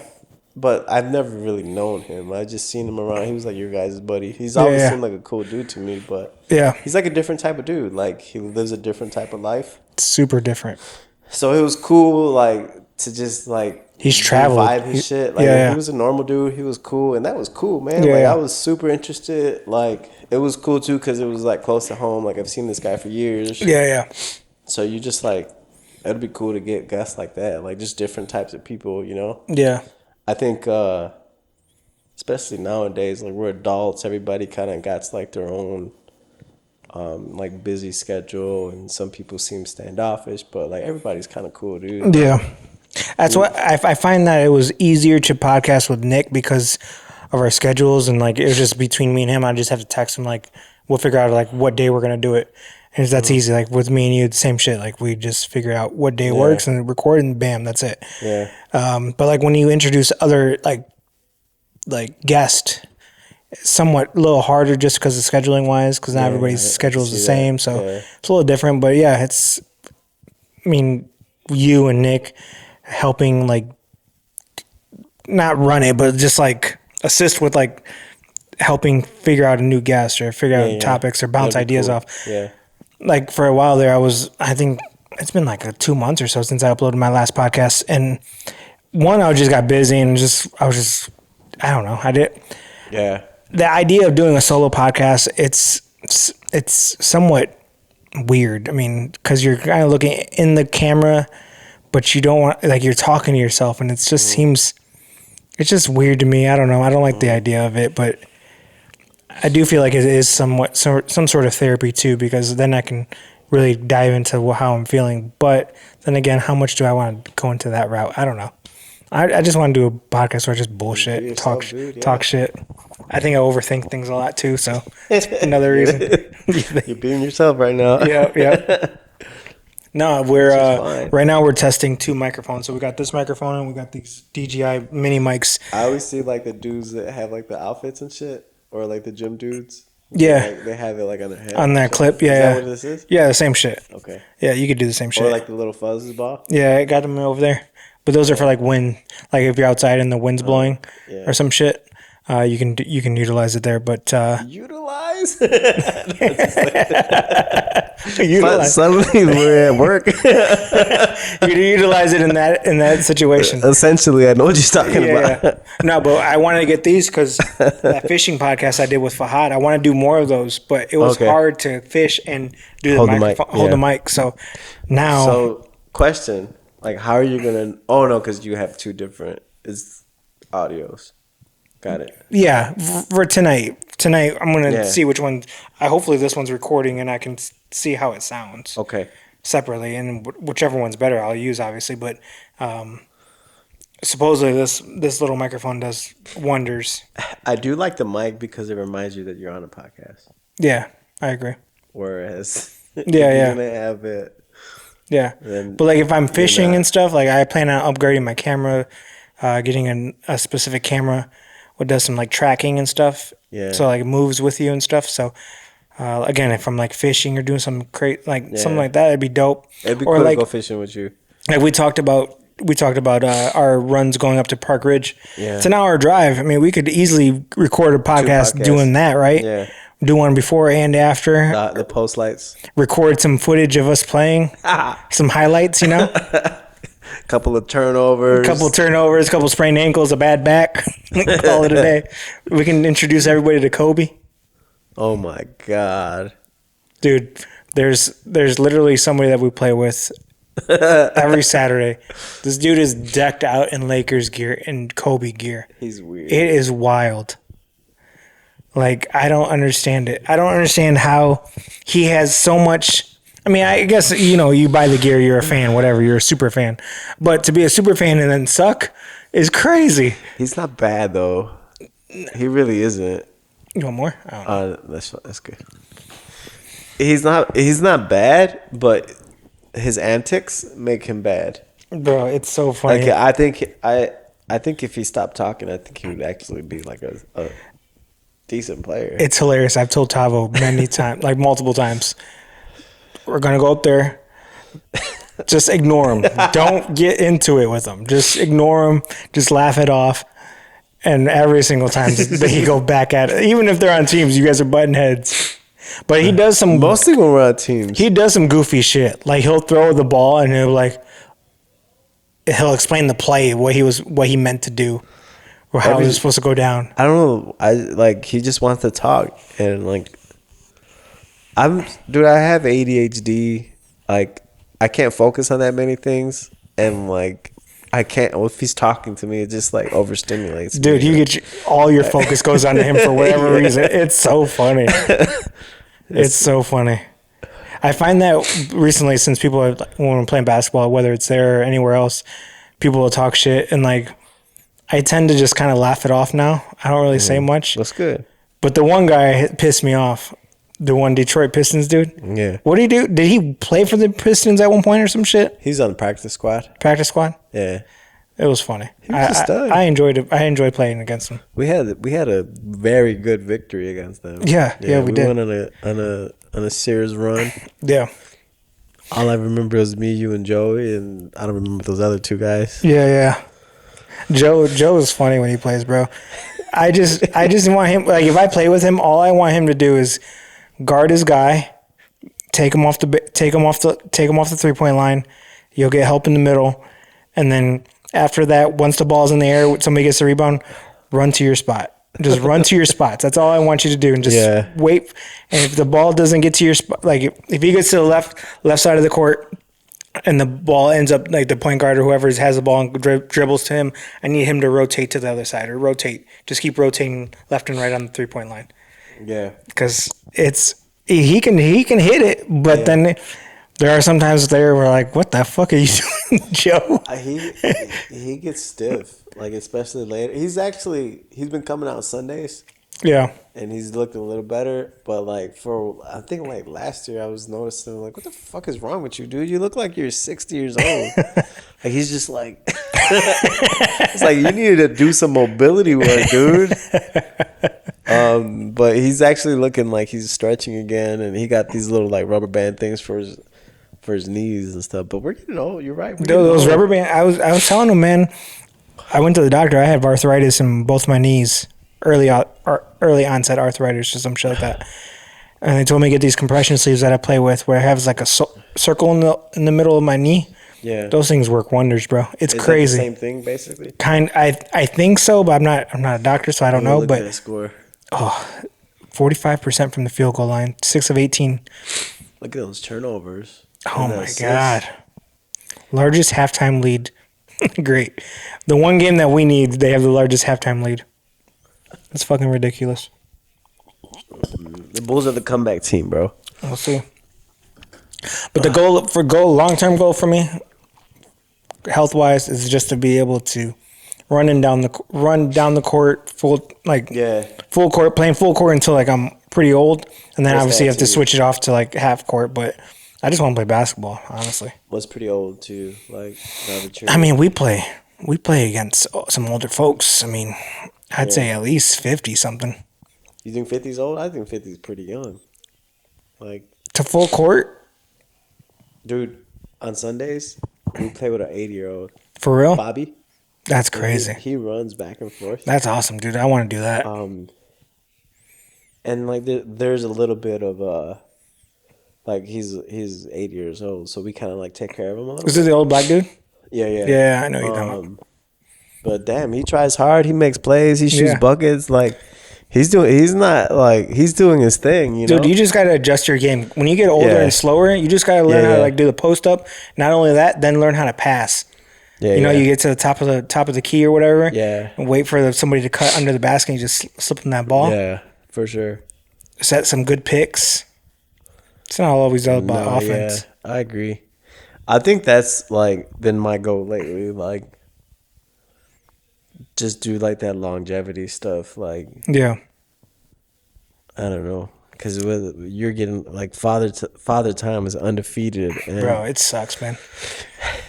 but I've never really known him. I just seen him around. He was like your guys' buddy. He's always seemed like a cool dude to me, but yeah, he's like a different type of dude. Like, he lives a different type of life. super different. So it was cool, like, to just like He's traveled. vibe his shit. Like, yeah. he was a normal dude. He was cool, and that was cool, man. Yeah, Like, yeah. I was super interested. Like, it was cool too because it was like close to home. Like, I've seen this guy for years. Yeah. So you just like, it'd be cool to get guests like that, like just different types of people, you know. Yeah. I think, especially nowadays, like, we're adults. Everybody kind of got like their own, like, busy schedule, and some people seem standoffish, but like everybody's kind of cool, dude. Yeah. That's what I find that it was easier to podcast with Nick because of our schedules, and like it was just between me and him. I just have to text him, like, we'll figure out like what day we're gonna do it. And that's easy. Like with me and you, the same shit. Like we just figure out what day works and record, and bam, that's it. Yeah. But like when you introduce other like guests, it's somewhat a little harder just because of scheduling wise, because not everybody's schedule is the same, so it's a little different. But yeah, I mean, you and Nick helping, like, not run it, but just like assist with like helping figure out a new guest or figure out topics or bounce ideas off. Yeah. Like for a while there, I think it's been like 2 months or so since I uploaded my last podcast. And I just got busy and I don't know. Yeah. The idea of doing a solo podcast, it's somewhat weird. I mean, cause you're kind of looking in the camera, but you don't want, like, you're talking to yourself, and it just it's just weird to me. I don't know. I don't like the idea of it, but I do feel like it is some sort of therapy too, because then I can really dive into how I'm feeling. But then again, how much do I want to go into that route? I don't know. I just want to do a podcast where I just bullshit, yourself, talk shit. I think I overthink things a lot too, so it's another reason. You're being yourself right now. Yeah. No, we're fine. right now we're testing 2 microphones. So we got this microphone and we got these DJI mini mics. I always see like the dudes that have like the outfits and shit, or like the gym dudes. Yeah. Like, they have it like on their head. On that clip, yeah. Is that what this is? Yeah, the same shit. Okay. Yeah, you could do the same shit. Or like the little fuzzes ball. Yeah, I got them over there. But those are for like wind, like if you're outside and the wind's blowing yeah. or some shit, you can utilize it there. But Utilize. utilize. Suddenly we're at work. You can utilize it in that situation. Essentially, I know what you're talking about. Yeah. No, but I wanted to get these because that fishing podcast I did with Fahad, I want to do more of those, but it was hard to fish and do Hold the microphone, mic, hold the yeah. mic. So now, So, question: like, how are you gonna? Oh no, because you have two different audios. Got it. yeah, for tonight, I'm gonna Yeah. see which one. Hopefully, this one's recording and I can see how it sounds Okay. separately, and whichever one's better, I'll use obviously. But supposedly, this little microphone does wonders. I do like the mic because it reminds you that you're on a podcast. Yeah, I agree. Whereas, Yeah, if you're yeah. gonna have it. Yeah, Then but like if I'm fishing not. and stuff, like I plan on upgrading my camera, getting a specific camera, what does some like tracking and stuff. Yeah. So like it moves with you and stuff. So again, if I'm like fishing or doing some something like that, it'd be dope. It'd be or cool like to go fishing with you. like we talked about our runs going up to Park Ridge. Yeah. It's an hour drive. I mean, we could easily record a podcast podcasts. doing that, right? Yeah. Do one before and after. The post lights. Record some footage of us playing, some highlights, you know. Couple of turnovers. Couple turnovers, couple sprained ankles, a bad back. Call it a day. We can introduce everybody to Kobe. Oh my god. Dude, there's literally somebody that we play with every Saturday. This dude is decked out in Lakers gear and Kobe gear. He's weird. It is wild. Like, I don't understand it. I don't understand how he has so much. I mean, I guess, you buy the gear, you're a fan, whatever, you're a super fan. But to be a super fan and then suck is crazy. He's not bad though. He really isn't. You want more? I don't know. That's good. He's not bad, but his antics make him bad. Bro, it's so funny. Like I think if he stopped talking, I think he would actually be like a decent player. It's hilarious. I've told Tavo many times, like multiple times, we're going to go up there. Just ignore him. Don't get into it with him. Just ignore him. Just laugh it off. And every single time they go back at it. Even if they're on teams, you guys are butting heads. But he does some... Mostly when we're on teams. He does some goofy shit. Like, he'll throw the ball and he'll explain the play, what he meant to do. Or how it was supposed to go down. I don't know. He just wants to talk, and I have ADHD. Like, I can't focus on that many things, and I can't. Well, if he's talking to me, it just overstimulates. Dude, me. all your focus goes onto him for whatever reason. It's so funny. It's so funny. I find that recently, since people have, when we're playing basketball, whether it's there or anywhere else, people will talk shit, and I tend to just kind of laugh it off now. I don't really say much. That's good. But the one guy pissed me off. The one Detroit Pistons dude. Yeah. What did he do? Did he play for the Pistons at one point or some shit? He's on the practice squad. Practice squad? Yeah. It was funny. was a stud. I enjoyed it. I enjoyed playing against him. We had a very good victory against them. Yeah, we did. went on a series run. Yeah. All I remember was me, you, and Joey, and I don't remember those other two guys. Yeah. Joe is funny when he plays, bro. I just want him, if I play with him, all I want him to do is guard his guy, take him off the 3-point line. You'll get help in the middle, and then after that, once the ball's in the air, somebody gets the rebound, run to your spot. Just run to your spots. That's all I want you to do, and just wait. And if the ball doesn't get to your spot, if he gets to the left side of the court, and the ball ends up the point guard or whoever has the ball and dribbles to him, I need him to rotate to the other side or rotate. Just keep rotating left and right on the 3-point line. Yeah. Because he can hit it, but then there are some times there where what the fuck are you doing, Joe? He gets stiff, especially later. He's been coming out Sundays. Yeah. And he's looked a little better, but I think last year I was noticing what the fuck is wrong with you, dude? You look like you're 60 years old. He's just it's you needed to do some mobility work, dude. But he's actually looking like he's stretching again, and he got these little like rubber band things for his knees and stuff. But we're getting old. You're right. We're getting Those old. rubber band. I was telling him, man. I went to the doctor. I have arthritis in both my knees. Early onset arthritis or some shit like that. And they told me to get these compression sleeves that I play with, where it has like a circle in the middle of my knee. Yeah. Those things work wonders, bro. It's Is crazy. that the same thing, basically? I think so, but I'm not a doctor, so I don't know. Look at But that score. 45% from the field goal line, 6 of 18. Look at those turnovers. Oh And my assists. god! Largest halftime lead. Great. The one game that we need, they have the largest halftime lead. That's fucking ridiculous. The Bulls are the comeback team, bro. We'll see. But the long-term goal for me, health-wise, is just to be able to run down the court full court, playing full court until like I'm pretty old, and then What's obviously that have to to you? switch it off to like half court. But I just want to play basketball, honestly. Was pretty old too. Like now that you're, I mean, we play against some older folks. I mean, I'd say at least 50 something you think 50's old? I think 50's pretty young. Like, to full court. dude, on Sundays we play with an 80-year-old For real? Bobby. That's crazy. He runs back and forth. That's awesome, dude. I want to do that. And like there's a little bit of like he's 8 years old, so we kind of like take care of him a little. Is it the old black dude? Yeah. Yeah, I know you're talking about. But damn, he tries hard. He makes plays. He shoots Yeah. buckets. Like he's doing his thing. You know, Dude, you just got to adjust your game. When you get older Yeah. and slower, you just got to learn how to Yeah. like do the post up. Not only that, then learn how to pass. Yeah, You know, yeah. you get to the top of the key or whatever. Yeah. And wait for somebody to cut under the basket and you just slip them that ball. Yeah, for sure. Set some good picks. It's not always all about offense. Yeah, I agree. I think that's like been my goal lately. Like, just do like that longevity stuff. Like, Yeah. I don't know, because you're getting like father time is undefeated, and Bro, it sucks, man.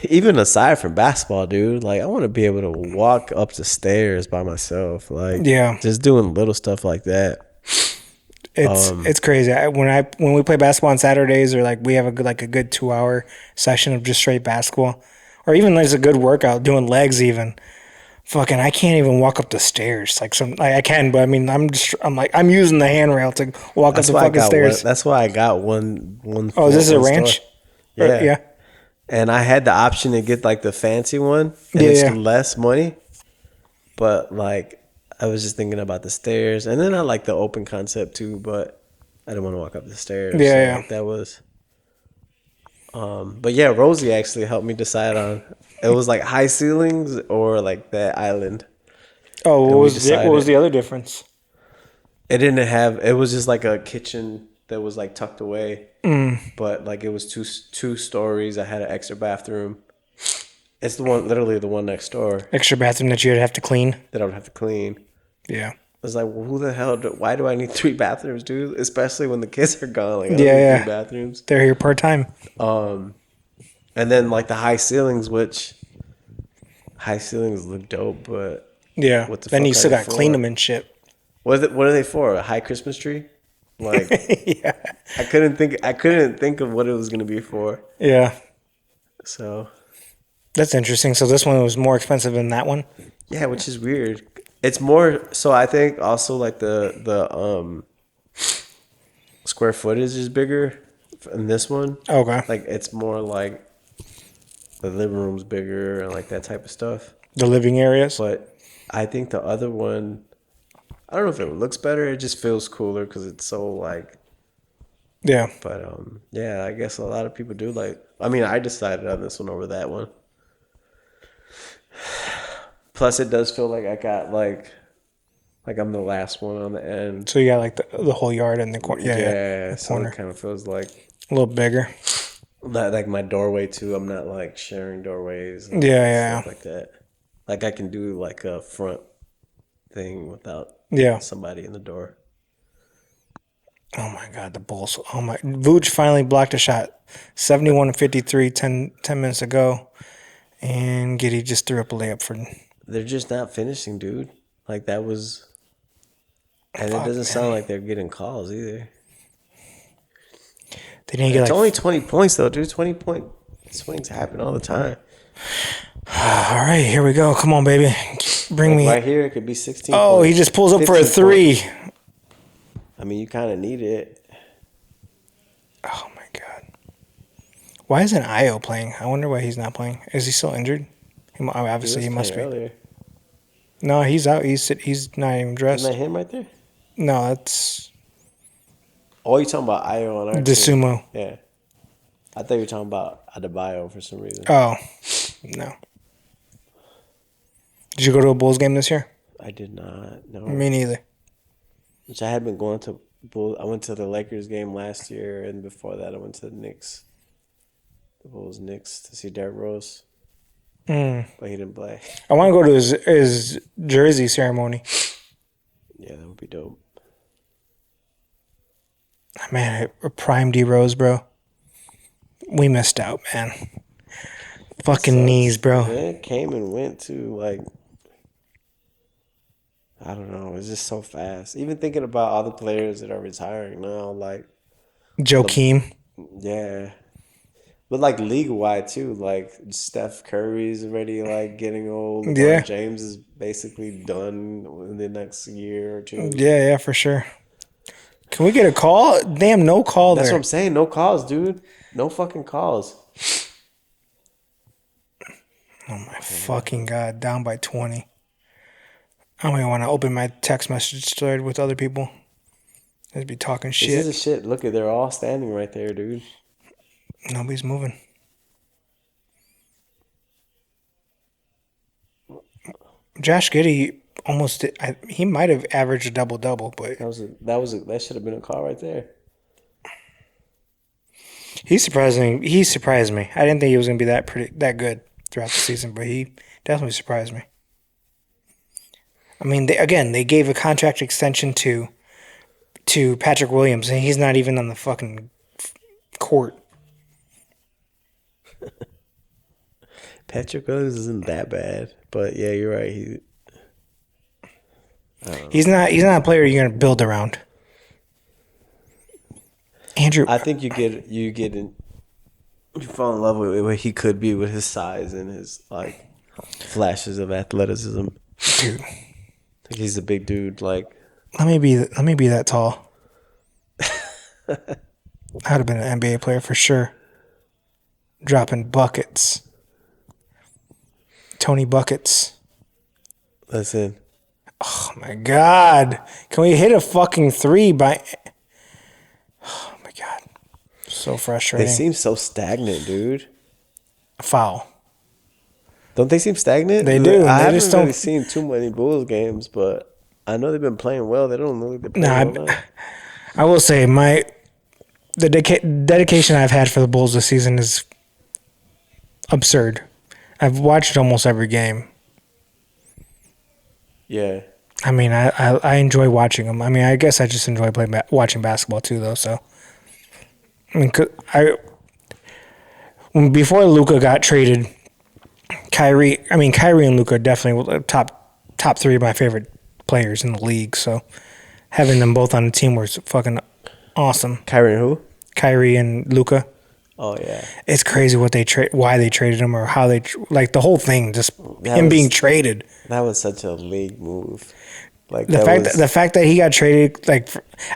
even aside from basketball, dude, like I want to be able to walk up the stairs by myself. Like, Yeah. just doing little stuff like that. It's crazy. When we play basketball on Saturdays, or like we have a good 2-hour session of just straight basketball, or even there's a good workout doing legs even. Fucking, I can't even walk up the stairs. I can, but I mean, I'm using the handrail to walk up the fucking stairs. That's why I got one. Oh, is this a ranch? Yeah. Or- yeah. And I had the option to get like the fancy one, and Yeah, it's yeah. less money. But like, I was just thinking about the stairs, and then I like the open concept too. But I didn't want to walk up the stairs. Yeah, so, yeah. like, that was. But yeah, Rosie actually helped me decide on. It was like high ceilings or like that island. Oh, we what was decided- the other difference? It didn't have. It was just like a kitchen that was like tucked away, but like it was two stories. I had an extra bathroom. It's literally the one next door Extra bathroom that you'd have to clean. that I would have to clean. Yeah. I was like, well, who the hell? Why do I need 3 bathrooms, dude? Especially when the kids are gone. Like, I don't Yeah, need yeah. 3 bathrooms. They're here part time. And then like the high ceilings, which high ceilings look dope, but Yeah. What the Then fuck you are still they got to clean for? them and shit. what are they for? A high Christmas tree? Like, Yeah. I couldn't think of what it was gonna be for. Yeah. So That's interesting. So this one was more expensive than that one? yeah, which is weird. It's more so. I think also like the square footage is bigger in this one. Okay. Like it's more like the living room's bigger and like that type of stuff. The living areas? But I think the other one, I don't know if it looks better. It just feels cooler because it's so like. Yeah. But yeah, I guess a lot of people do like. I mean, I decided on this one over that one. Plus, it does feel like I got like I'm the last one on the end. So you got like the whole yard in the corner. Yeah. Yeah, The so corner. it kind of feels like A little bigger. like my doorway too. I'm not like sharing doorways. And Yeah. stuff like that. Like I can do like a front thing without Yeah. somebody in the door. Oh my God, the Bulls. Oh my. Vooch finally blocked a shot. 71-53, 10 minutes ago. And Giddey just threw up a layup for. They're just not finishing, dude. Like that was And it doesn't sound like they're getting calls either. They didn't get It's like only 20 points though, dude. 20-point swings happen all the time. all right, here we go. Come on, baby. Bring me. Right here, it could be 16. Oh, points, he just pulls up for a 15 three. points. I mean, you kind of need it. Oh my god. Why isn't Io playing? I wonder why he's not playing. Is he still injured? Obviously, he must be. Earlier. No, he's out. He's not even dressed. Isn't that him right there? No, that's Oh, you talking about Io on our team? DeSumo. Yeah. I thought you were talking about Adebayo for some reason. Oh, no. Did you go to a Bulls game this year? I did not. No. Me neither. Which I had been going to. I went to the Lakers game last year, and before that, I went to the Knicks. The Bulls Knicks to see Derrick Rose. But he didn't play. I want to go to his jersey ceremony. Yeah, that would be dope. Man, a prime D Rose, bro. We missed out, man. Fucking knees, bro. It came and went too. Like, I don't know. It's just so fast. Even thinking about all the players that are retiring now, like, Joakim. yeah. But like league wide too, like Steph Curry's already like getting old. LeBron Yeah. James is basically done in the next year or two. Yeah, for sure. Can we get a call? Damn, no call That's there. what I'm saying. No calls, dude. No fucking calls. Oh my fucking god, down by 20. I don't even want to open my text message thread with other people. They'd be talking This shit. is a shit. Look at, they're all standing right there, dude. Nobody's moving. Josh Giddey almost did, he might have averaged a double, but That should have been a call right there. he surprised me. I didn't think he was going to be that good throughout the season, but he definitely surprised me. I mean, they gave a contract extension to Patrick Williams, and he's not even on the fucking court. Patrick Williams isn't that bad, but yeah, you're right. He's not a player you're going to build around. Andrew, I think you fall in love with what he could be with his size and his like flashes of athleticism. dude, Like he's a big dude. Like let me be that tall. I'd have been an NBA player for sure. Dropping buckets. Tony Buckets. that's it. Oh my god. Can we hit a fucking three by Oh my god. So frustrating. They seem so stagnant, dude. Foul. Don't they seem stagnant? They do. I They haven't just really don't- seen too many Bulls games, but I know they've been playing well. They don't look like they're playing well now. I will say the dedication I've had for the Bulls this season is absurd. I've watched almost every game. Yeah. I mean, I enjoy watching them. I mean, I guess I just enjoy watching basketball too, though. So, I mean, before Luka got traded, Kyrie and Luka definitely were top three of my favorite players in the league. So, having them both on the team was fucking awesome. Kyrie and who? Kyrie and Luka. Oh yeah. It's crazy why they traded him, or how they like the whole thing. Just That him was- being traded. That was such a league move. Like The fact that he got traded, like,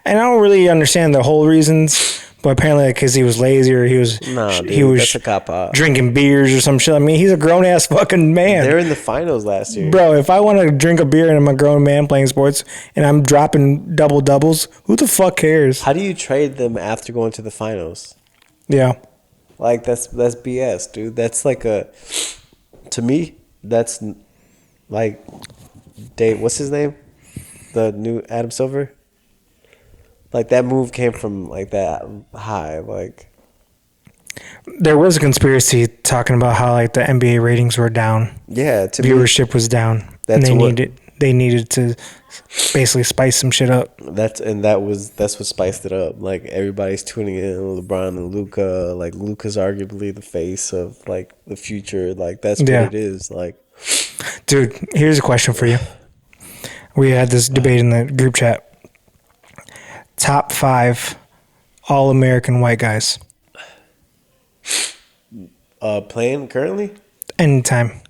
and I don't really understand the whole reasons, but apparently because he was lazy or he was that's a cop out. drinking beers or some shit. I mean, he's a grown ass fucking man. They're in the finals last year. Bro, if I want to drink a beer and I'm a grown man playing sports and I'm dropping doubles, who the fuck cares? How do you trade them after going to the finals? Yeah. Like that's BS, dude. That's like to me, that's like Dave. What's his name? The new Adam Silver. Like that move came from like that high. Like There was a conspiracy talking about how like the NBA ratings were down. yeah, to me, Viewership was down. That's and what- they needed to basically spice some shit up. that's what spiced it up. Like everybody's tuning in LeBron and Luca. Like Luca's arguably the face of like the future. Like that's what Yeah. it is. Like Dude, here's a question for you. We had this debate in the group chat. top 5 All-American white guys. Playing currently? Anytime.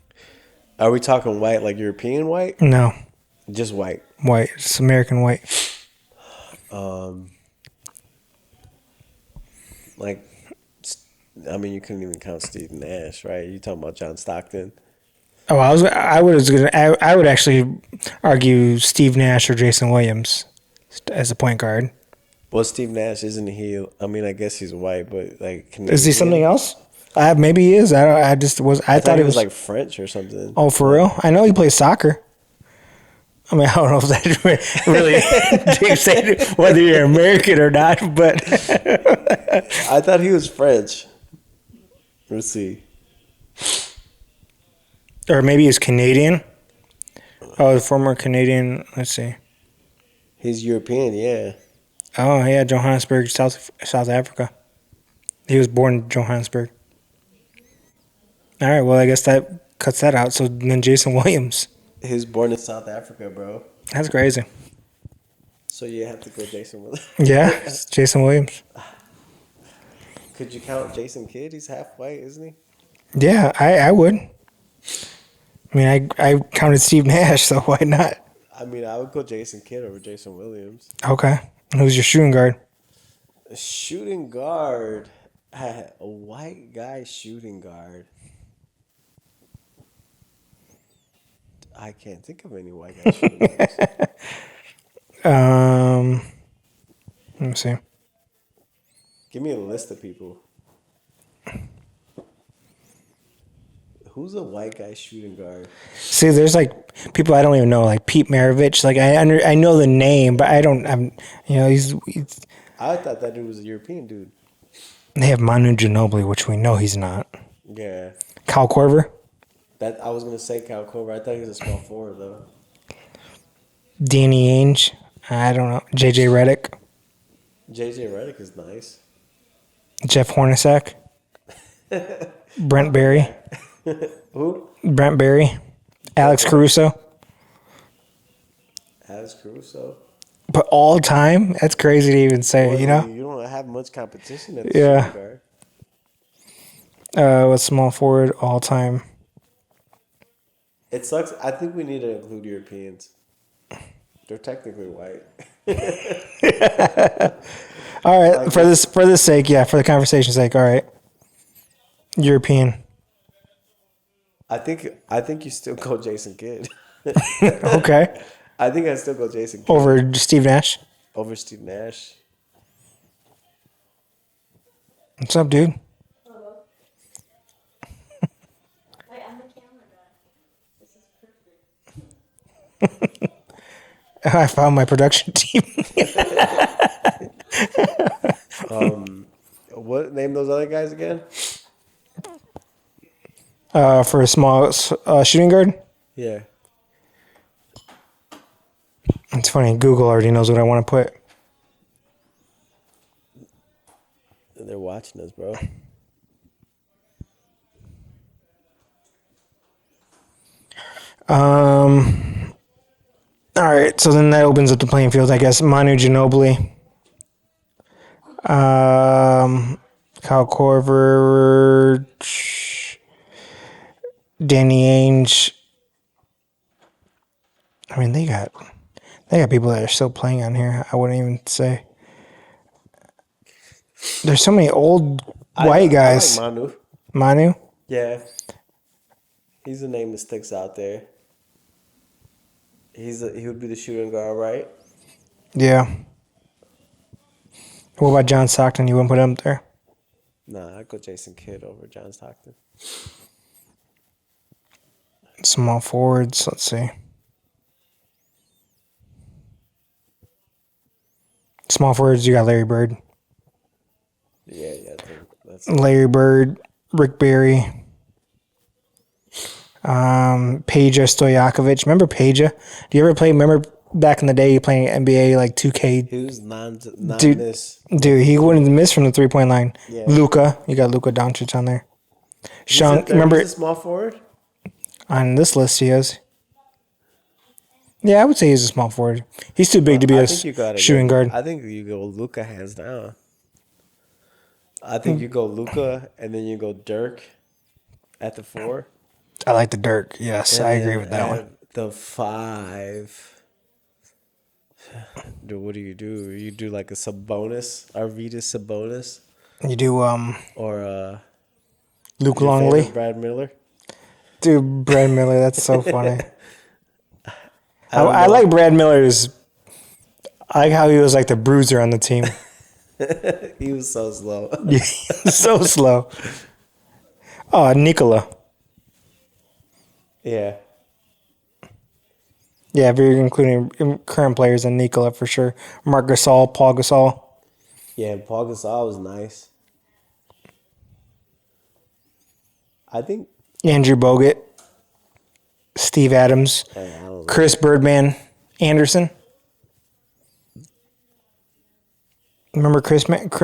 Are we talking white, like European white? No, Just white. white. It's American white. Like, I mean, you couldn't even count Steve Nash, right? You talking about John Stockton? Oh, I would actually argue Steve Nash or Jason Williams as a point guard. Well, Steve Nash isn't he? I mean, I guess he's white, but like, Canadian. Is he something else? Maybe he is. I thought he he was like French or something. Oh, for real? I know he plays soccer. I mean, I don't know if that really dictates whether you're American or not, but I thought he was French. Let's see. Or maybe he's Canadian. Oh, the former Canadian. Let's see. He's European, yeah. Oh, yeah, Johannesburg, South Africa. He was born in Johannesburg. All right, well, I guess that cuts that out. So then Jason Williams. He was born in South Africa, bro. That's crazy. So you have to go Jason Williams. Yeah, it's Jason Williams. Could you count Jason Kidd? He's half white, isn't he? Yeah, I would. I mean, I counted Steve Nash, so why not? I mean, I would go Jason Kidd over Jason Williams. Okay. And who's your shooting guard? A shooting guard. A white guy shooting guard. I can't think of any white guy shooting guards. Let me see. Give me a list of people. Who's a white guy shooting guard? See, there's like people I don't even know, like Pete Maravich. Like I know the name, but I don't. He's I thought that dude was a European dude. They have Manu Ginobili, which we know he's not. Yeah. Kyle Korver. That I was gonna say Kyle Korver. I thought he was a small forward though. Danny Ainge. I don't know. JJ Redick. JJ Redick is nice. Jeff Hornacek. Brent Berry. Who? Brent Berry. Alex Caruso. Alex Caruso. But all time? That's crazy to even say, Well, you know? You don't have much competition at the shooting guard. With small forward, all time. It sucks. I think we need to include Europeans. They're technically white. All right, like for the sake, for the conversation's sake, all right. European. I think you still go Jason Kidd. Okay. I think I still go Jason Kidd. Over Steve Nash? Over Steve Nash. What's up, dude? Hello. Wait, I'm the camera guy. This is perfect. I found my production team. What name those other guys again? For a small shooting guard? Yeah. It's funny. Google already knows what I want to put. They're watching us, bro. All right, so then that opens up the playing field, I guess. Manu Ginobili. Kyle Korver. Danny Ainge. I mean, they got people that are still playing on here. I wouldn't even say. There's so many old white guys. I like Manu? Yeah. He's a name that sticks out there. He would be the shooting guard, right? Yeah. What about John Stockton? You wouldn't put him there? Nah, I'd go Jason Kidd over John Stockton. Small forwards, let's see. Small forwards, you got Larry Bird. Yeah, that's Larry Bird, Rick Barry, Peja Stojakovic. Remember Peja? Do you ever play? Remember back in the day, you playing NBA like 2K? He was non-miss. Dude, he wouldn't miss from the 3-point line. Yeah. Luka, you got Luka Doncic on there. Sean, remember He's a small forward? on this list he is. Yeah, I would say he's a small forward. He's too big to be I a think you gotta shooting go, guard. I think you go Luca hands down. I think you go Luca and then you go Dirk at the 4. I like the Dirk. Yes, And I agree then with that one. at the 5. Dude, what do? You do like a Sabonis, Arvidas Sabonis, You do or Luke your Longley. favorite Brad Miller? Dude, Brad Miller. That's so funny. I don't I know. like Brad Miller's. I like how he was like the bruiser on the team. He was so slow. Yeah, so slow. Oh, Nikola. Yeah. Yeah, if you're including current players and Nikola for sure. Mark Gasol, Paul Gasol. Yeah, Paul Gasol was nice. I think Andrew Bogut. Steve Adams. I don't know. Chris Birdman Anderson. Remember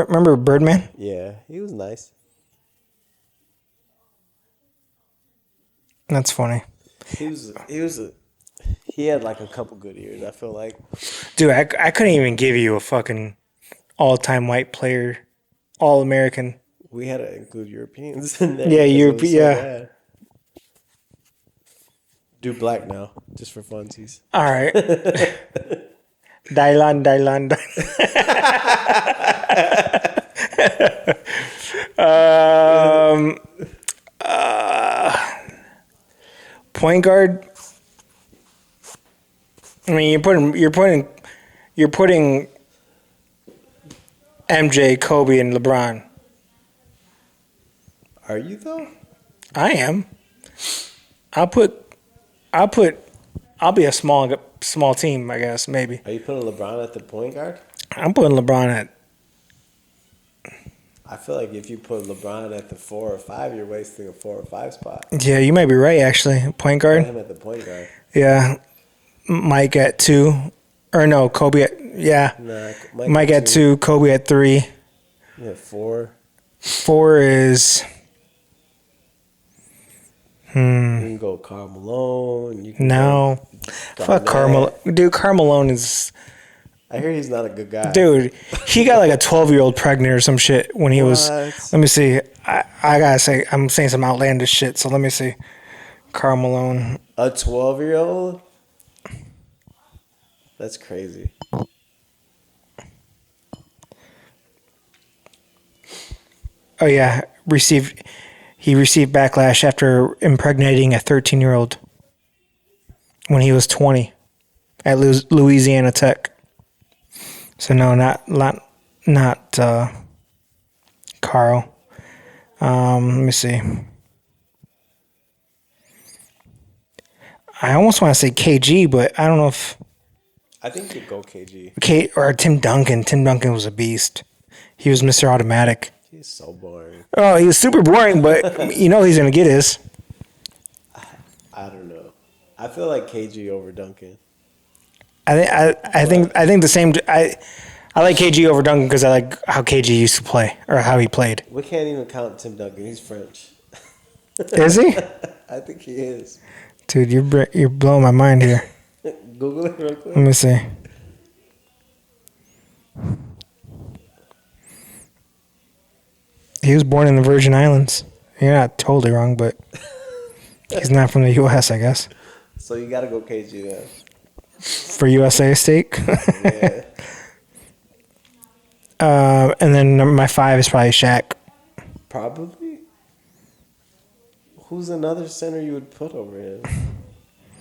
remember Birdman? Yeah, he was nice. That's funny. He had like a couple good years, I feel like. Dude, I couldn't even give you a fucking all-time white player, all-American. We had to include Europeans in there. Yeah, because it was yeah. bad. Do black now, just for funsies. All right. Dylan. Point guard. I mean, you're putting MJ, Kobe, and LeBron. Are you though? I am. I'll be a small team, I guess, maybe. Are you putting LeBron at the point guard? I'm putting LeBron at. I feel like if you put LeBron at the 4 or 5, you're wasting a 4 or 5 spot. Yeah, you might be right, actually. Point Put guard. him at the point guard. Yeah. Mike at 2. Or no, Kobe at. Yeah. Nah, Mike at 2, Kobe at 3. Yeah, 4. 4 is. You can go Karl Malone. You can No. go Fuck Garnett. Carmelo. Dude, Carmelo is. I hear he's not a good guy. Dude, he got like a 12-year-old pregnant or some shit when he was. What? Let me see. I gotta say, I'm saying some outlandish shit, so let me see. Karl Malone. A 12-year-old? That's crazy. Oh yeah, he received backlash after impregnating a 13-year-old when he was 20 at Louisiana Tech. So no, not Carl. Let me see. I almost want to say KG, but I don't know if I think you go KG. or Tim Duncan. Tim Duncan was a beast. He was Mr. Automatic. He's so boring. Oh, he was super boring, but you know he's gonna get his. I don't know. I feel like KG over Duncan. I think the same. I like KG over Duncan because I like how KG used to play or how he played. We can't even count Tim Duncan. He's French. Is he? I think he is. Dude, you're blowing my mind here. Google it real quick. Let me see. He was born in the Virgin Islands. You're not totally wrong, but he's not from the U.S., I guess. So you gotta go KG then. For USA stake. Yeah. And then my 5 is probably Shaq. Probably. Who's another center you would put over him?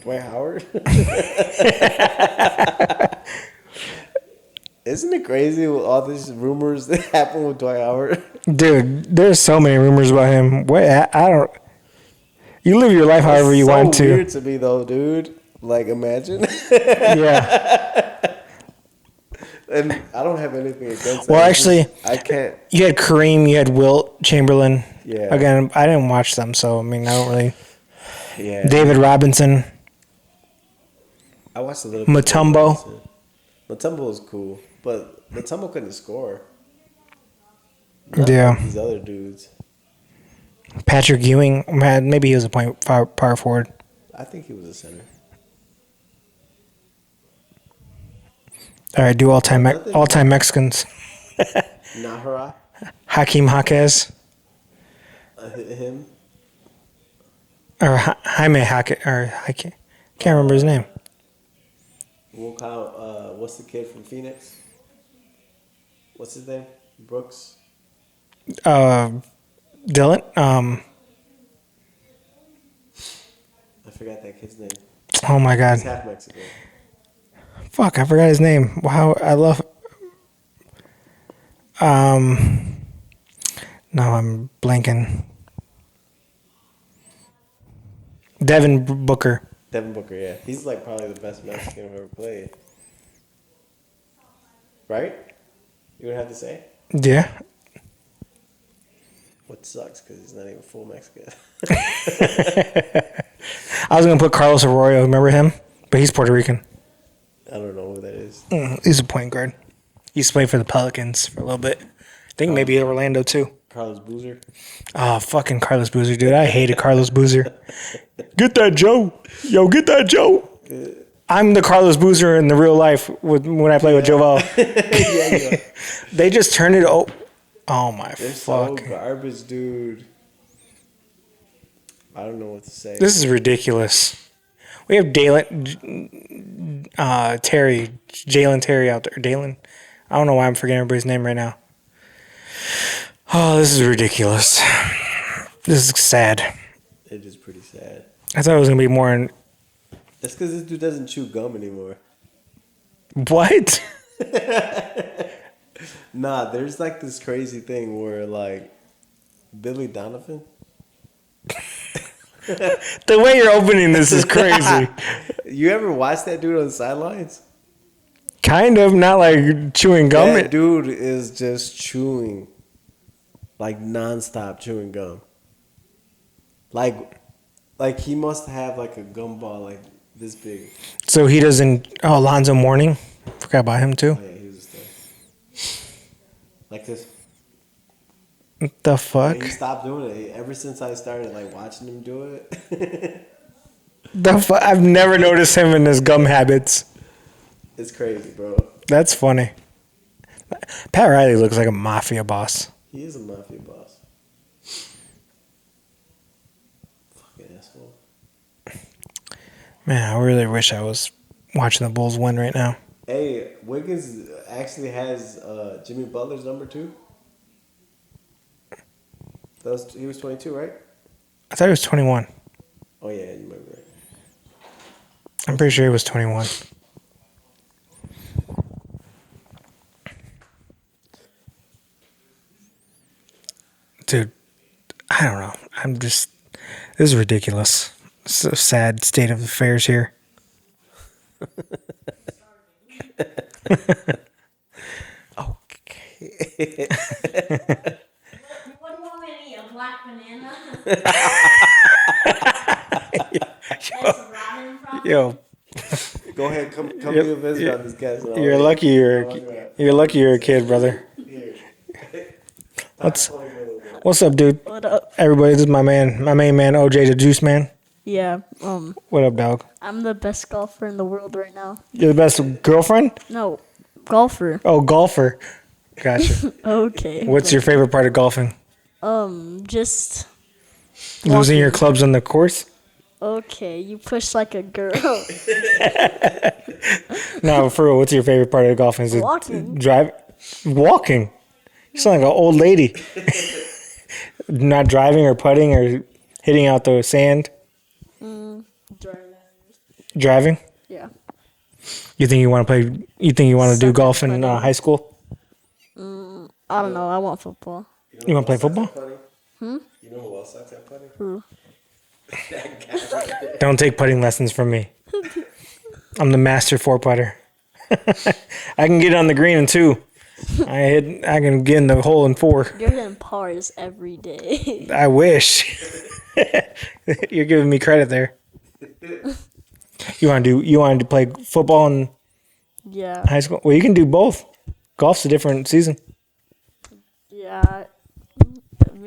Dwight Howard? Isn't it crazy with all these rumors that happen with Dwight Howard? Dude, there's so many rumors about him. What I don't. You live your life however you want to. It's so weird to me though, dude. Like, imagine. Yeah. And I don't have anything against that. Well, It's actually, just- I can't. you had Kareem, you had Wilt Chamberlain. Yeah. Again, I didn't watch them, so I mean, I don't really. Yeah. David Robinson. I watched a little bit. Mutombo. Mutombo was cool, but Mutombo couldn't score. Not Yeah. like these other dudes. Patrick Ewing. Man, maybe he was a power forward. I think he was a center. All right, do all-time Mexicans. Nahara, Hakeem Jaquez him. or Jaime Jaquez or can't remember his name. We'll count. What's the kid from Phoenix? What's his name? Brooks. Dylan. I forgot that kid's name. Oh my God. He's half Mexican. Fuck, I forgot his name. Wow, I love. No, I'm blanking. Devin Booker. Devin Booker, yeah. He's like probably the best Mexican I've ever played. Right? You would have to say? Yeah. What sucks because he's not even full Mexican. I was gonna put Carlos Arroyo. Remember him? But he's Puerto Rican. I don't know who that is. He's a point guard. He used to play for the Pelicans for a little bit. I think maybe Orlando too. Carlos Boozer. Oh, fucking Carlos Boozer, dude. I hated Carlos Boozer. Get that Joe. Yo, get that Joe. I'm the Carlos Boozer in the real life when I play with Joel. Yeah. They just turned it. Oh my They're so fuck. garbage, dude. I don't know what to say. This is ridiculous. We have Jalen Terry out there. Dalen. I don't know why I'm forgetting everybody's name right now. Oh, this is ridiculous. This is sad. It is pretty sad. I thought it was gonna be more in That's because this dude doesn't chew gum anymore. what? Nah, there's like this crazy thing where like Billy Donovan. The way you're opening this is crazy. You ever watch that dude on the sidelines? Kind of, not like chewing gum. That dude is just chewing, like nonstop chewing gum. Like he must have like a gum ball like this big. So he doesn't. Oh, Alonzo Mourning. Forgot about him too. Oh yeah, he was a star. Like this. What the fuck? He stopped doing it ever since I started like watching him do it. I've never noticed him in his gum habits. It's crazy, bro. That's funny. Pat Riley looks like a mafia boss. He is a mafia boss. Fucking asshole. Man, I really wish I was watching the Bulls win right now. Hey, Wiggins actually has Jimmy Butler's number 2. He was 22, right? I thought he was 21. Oh yeah, you might be right. I'm pretty sure he was 21. Dude, I don't know. This is ridiculous. It's a sad state of affairs here. Okay. What do you want me to eat? A black banana? That's rotten from? Yo, Go ahead, come do a visit on this guy. you're lucky you're a kid, brother. What's up, dude? What up? Everybody, this is my main man, OJ the Juice Man. Yeah, What up, dog? I'm the best golfer in the world right now. You're the best girlfriend? No, golfer. Oh, golfer. Gotcha. Okay. What's your favorite part of golfing? Just Losing your walking. clubs on the course? Okay, you push like a girl. No, for real, what's your favorite part of golfing? Is it Walking. Walking? You sound like an old lady. Not driving or putting or hitting out the sand? Driving? Yeah. You think you want to do golf in high school? I don't know. I want football. You want to play football? You know who else sucks at putting? Who? Don't take putting lessons from me. I'm the master 4-putter. I can get on the green in 2. I can get in the hole in 4. You're hitting pars every day. I wish. You're giving me credit there. You want to play football in Yeah. high school? Well, you can do both. Golf's a different season. Yeah.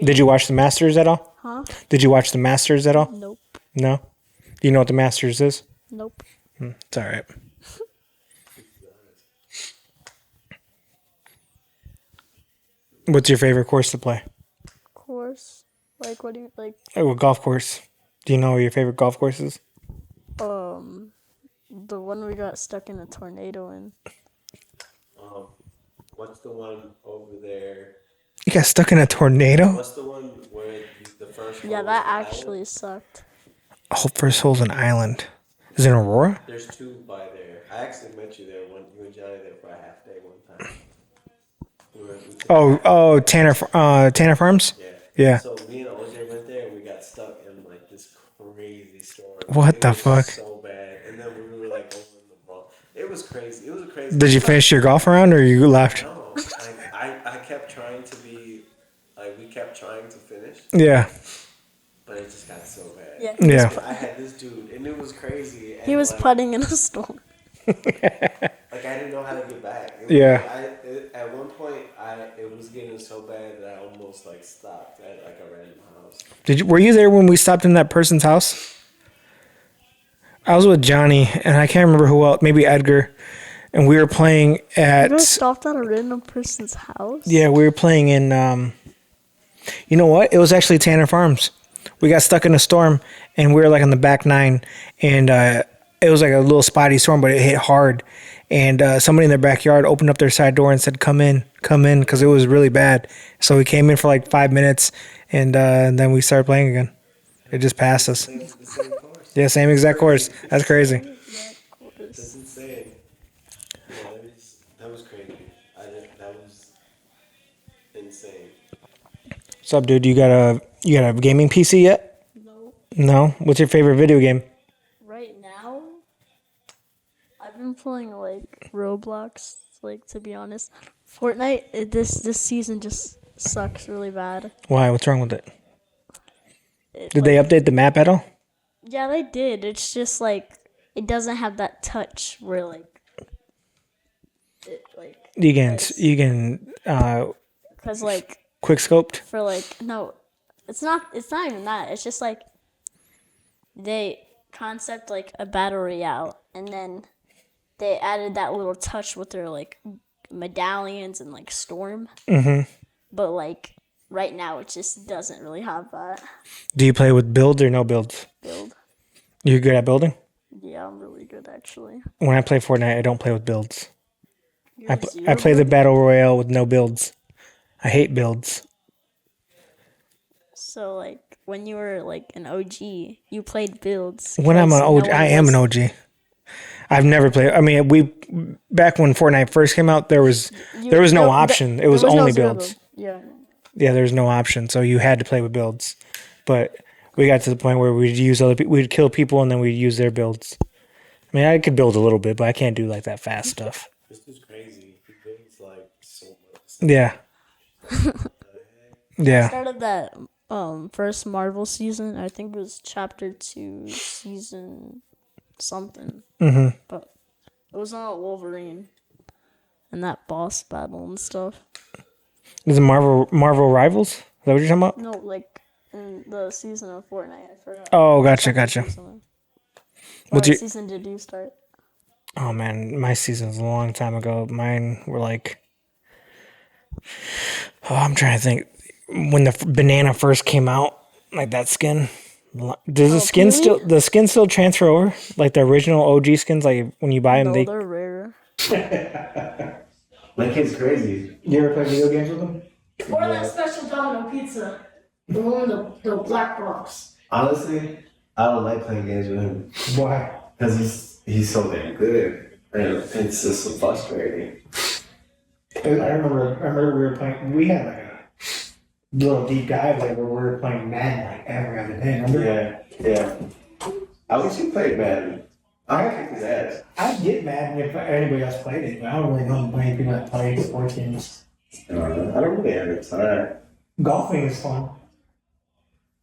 Did you watch the Masters at all? Huh? Did you watch the Masters at all? Nope. No. Do you know what the Masters is? Nope. It's all right. What's your favorite course to play? Course. Like, what do you like? What golf course? Do you know your favorite golf course is? The one we got stuck in a tornado in. What's the one over there? You got stuck in a tornado? What's the one where the first? Yeah, hole that was an actually island? sucked. Oh, first hole's an island. Is it Aurora? There's two by there. I actually met you there when you and Johnny there for a half day one time. We took Tanner Farms? Yeah. Yeah. So me and OJ went there and we got stuck in like this crazy storm. What It the was fuck? So bad, and then we were like over in the ball. It was crazy. It was a crazy. Did you finish your golf round or you left? No, I kept trying to be like we kept trying to finish, Yeah. but it just got so bad. Yeah. Yeah. I had this dude, and it was crazy. And He was like, putting in a storm. Like I didn't know how to get back. Yeah. At one point, it was getting so bad that I almost like stopped at like a random house. Were you there when we stopped in that person's house? I was with Johnny and I can't remember who else. Maybe Edgar, and we were playing You at. guys stopped at a random person's house? Yeah, we were playing in. You know what? It was actually Tanner Farms. We got stuck in a storm, and we were like on the back nine, and it was like a little spotty storm, but it hit hard. And somebody in their backyard opened up their side door and said, come in," because it was really bad. So we came in for like 5 minutes, and then we started playing again. It just passed us. The same course. Yeah, same exact course. That's crazy. That's insane. Yeah, that was crazy. That was insane. What's up, dude? You got a gaming PC yet? No. No. What's your favorite video game? Right now, I've been playing like Roblox. Like, to be honest, Fortnite. This season just sucks really bad. Why? What's wrong with it? Did they update the map at all? Yeah, they did. It's just like it doesn't have that touch where like it like You can because like quick scoped. for like no, it's not even that. It's just like they concept like a battle royale, and then they added that little touch with their like medallions and like storm. Mm-hmm. But like right now, it just doesn't really have that Do you play with builds or no builds? build. You're good at building? Yeah, I'm really good actually. When I play Fortnite, I don't play with builds. You're I zero play the build? battle royale with no builds. I hate builds. So like when you were like an OG, you played builds. When I'm an because OG, no one I am was- an OG. I've never played. I mean, back when Fortnite first came out, there was no option. It was there no only zero builds. build. Yeah. Yeah, there was no option, so you had to play with builds. But we got to the point where we'd kill people and then we'd use their builds. I mean, I could build a little bit, but I can't do like that fast stuff. This is crazy. He builds like so much. Yeah. Yeah. Started that first Marvel season. I think it was chapter 2, season something. Mm-hmm. But it was on Wolverine and that boss battle and stuff. Is it Marvel Rivals? Is that what you're talking about? No, like in the season of Fortnite. I forgot. Oh, gotcha. Season. What's What your- season did you start? Oh man, my season's a long time ago. Mine were like, I'm trying to think. When the banana first came out, like that skin. Does the skin still transfer over? Like the original OG skins, like when you buy them, No, they're rare. My kid's crazy. You ever play video games with them? Or that special Domino pizza. The one with the black box. Honestly, I don't like playing games with him Why? because he's so damn good, and it's just so frustrating. I remember we were playing. We had like a little deep dive like where we were playing Madden like every other day. Remember? Yeah. I wish he played Madden. I kicked his ass. I'd get Madden if anybody else played it, but I don't really know playing people that play sports games. I don't really have it. Sorry. Golfing is fun.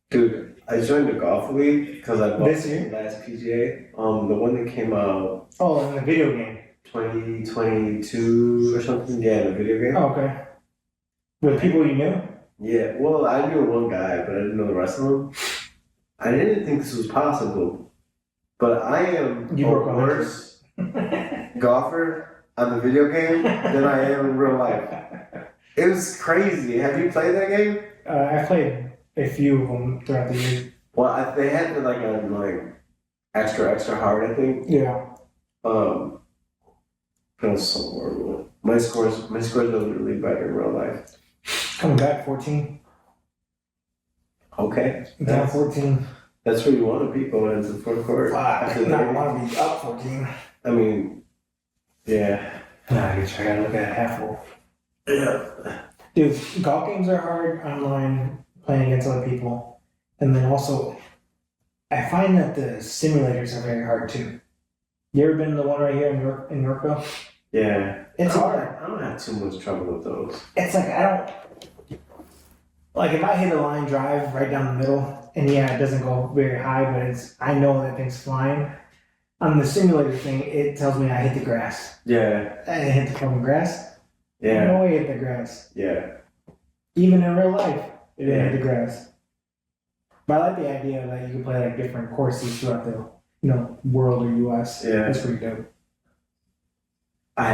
Dude, I joined the golf league because I bought This year? the last PGA. The one that came out Oh, in the video game. 2022 or something. Yeah, the video game. Oh, okay. With people you knew? Yeah, well, I knew one guy, but I didn't know the rest of them. I didn't think this was possible, but I am You a broke a hundred. worse golfer on the video game than I am in real life. It was crazy. Have you played that game? I played a few of them throughout the years. Well, they had it like on like extra hard, I think. Yeah. It was so horrible. My scores wasn't really better in real life. Coming back 14. Okay. Down 14. That's where you want to be going into the fourth quarter. I do not want to be up 14. I mean, yeah. Nah, I guess I gotta look at it half full. Yeah. Dude, golf games are hard online, playing against other people. And then also, I find that the simulators are very hard too. You ever been to the one right here in Yorkville? Yeah. It's hard. I don't have too much trouble with those. It's like, I don't. Like, if I hit a line drive right down the middle, and yeah, it doesn't go very high, but I know that thing's flying. On the simulator thing, it tells me I hit the grass. Yeah. I didn't hit the fucking grass. Yeah. No way I hit the grass. Yeah. Even in real life, it didn't hit the grass. But I like the idea that you can play like different courses throughout the world or US. Yeah. That's pretty dope. I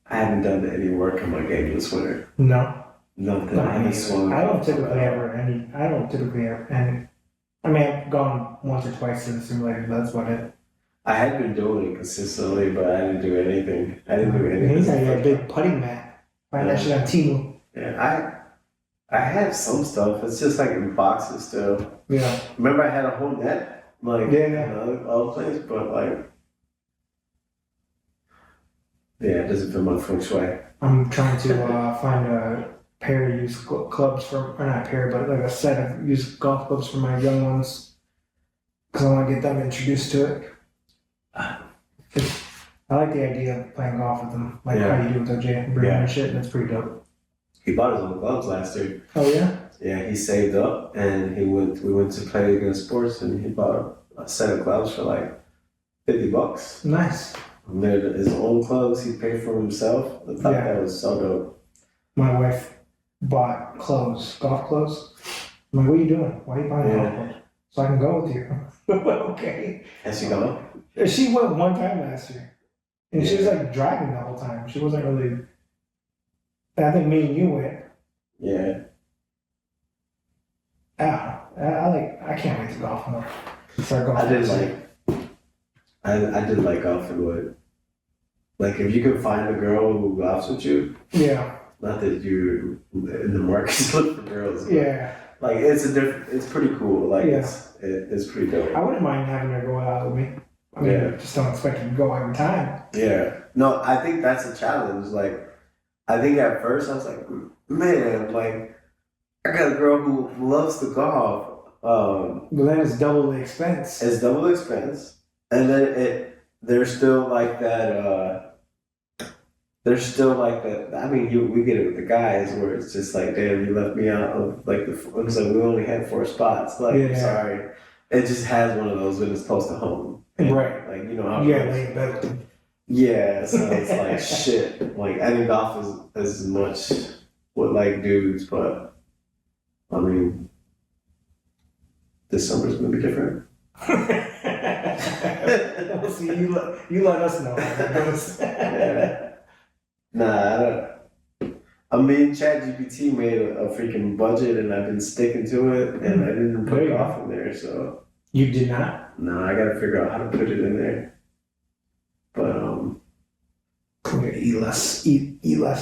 haven't done any work on my game this winter. No. Nothing. No, I haven't swung. I don't typically ever any. I mean, I've gone once or twice to the simulator, but that's about it. I had been doing it consistently, but I didn't do anything. He's got a big putting mat. Find that shit on Temu. Yeah, I have some stuff. It's just like in boxes still. Yeah. Remember, I had a whole net, like in other place, but like, yeah, it doesn't fit my feng shui. I'm trying to find a pair of used clubs or not a pair, but like a set of used golf clubs for my young ones, because I want to get them introduced to it. I like the idea of playing golf with them, like how you do with OJ, bring and shit. That's pretty dope. He bought his own gloves last year. Oh yeah. Yeah, he saved up and we went to play against sports and he bought a set of gloves for like $50. Nice. And they're his own clothes he paid for himself. I thought that was so dope. My wife bought clothes, golf clothes. I'm like, what are you doing? Why are you buying golf clothes? So I can go with you. Okay. Has she gone? She went one time last year. And she was like driving the whole time. She wasn't really. I think me and you went. Yeah. I can't wait to golf more. Start golfing. I did like golfing with. Like if you can find a girl who golfs with you. Yeah. Not that you're in the market to look for girls. Yeah. Like it's pretty cool. Like it's pretty dope. I wouldn't mind having her go out with me. I mean, just don't expect her to go every time. Yeah. No, I think that's a challenge. Like, I think at first I was like, man, like, I got a girl who loves to golf. But then it's double the expense. It's double the expense. And then there's still like that, I mean, we get it with the guys where it's just like, damn, you left me out of like it was like we only had 4 spots. Like, I'm sorry. It just has one of those when it's close to home. Right. Like, you know how lay in bed with them. Yeah, so it's like shit. Like I think golf is as much with like dudes, but I mean this summer's gonna be different. We'll see, you let us know how that goes. Yeah. Nah, I don't. I mean, ChatGPT made a freaking budget, and I've been sticking to it, and I didn't put golf in there, so. You did not? No, I gotta figure out how to put it in there. But eat less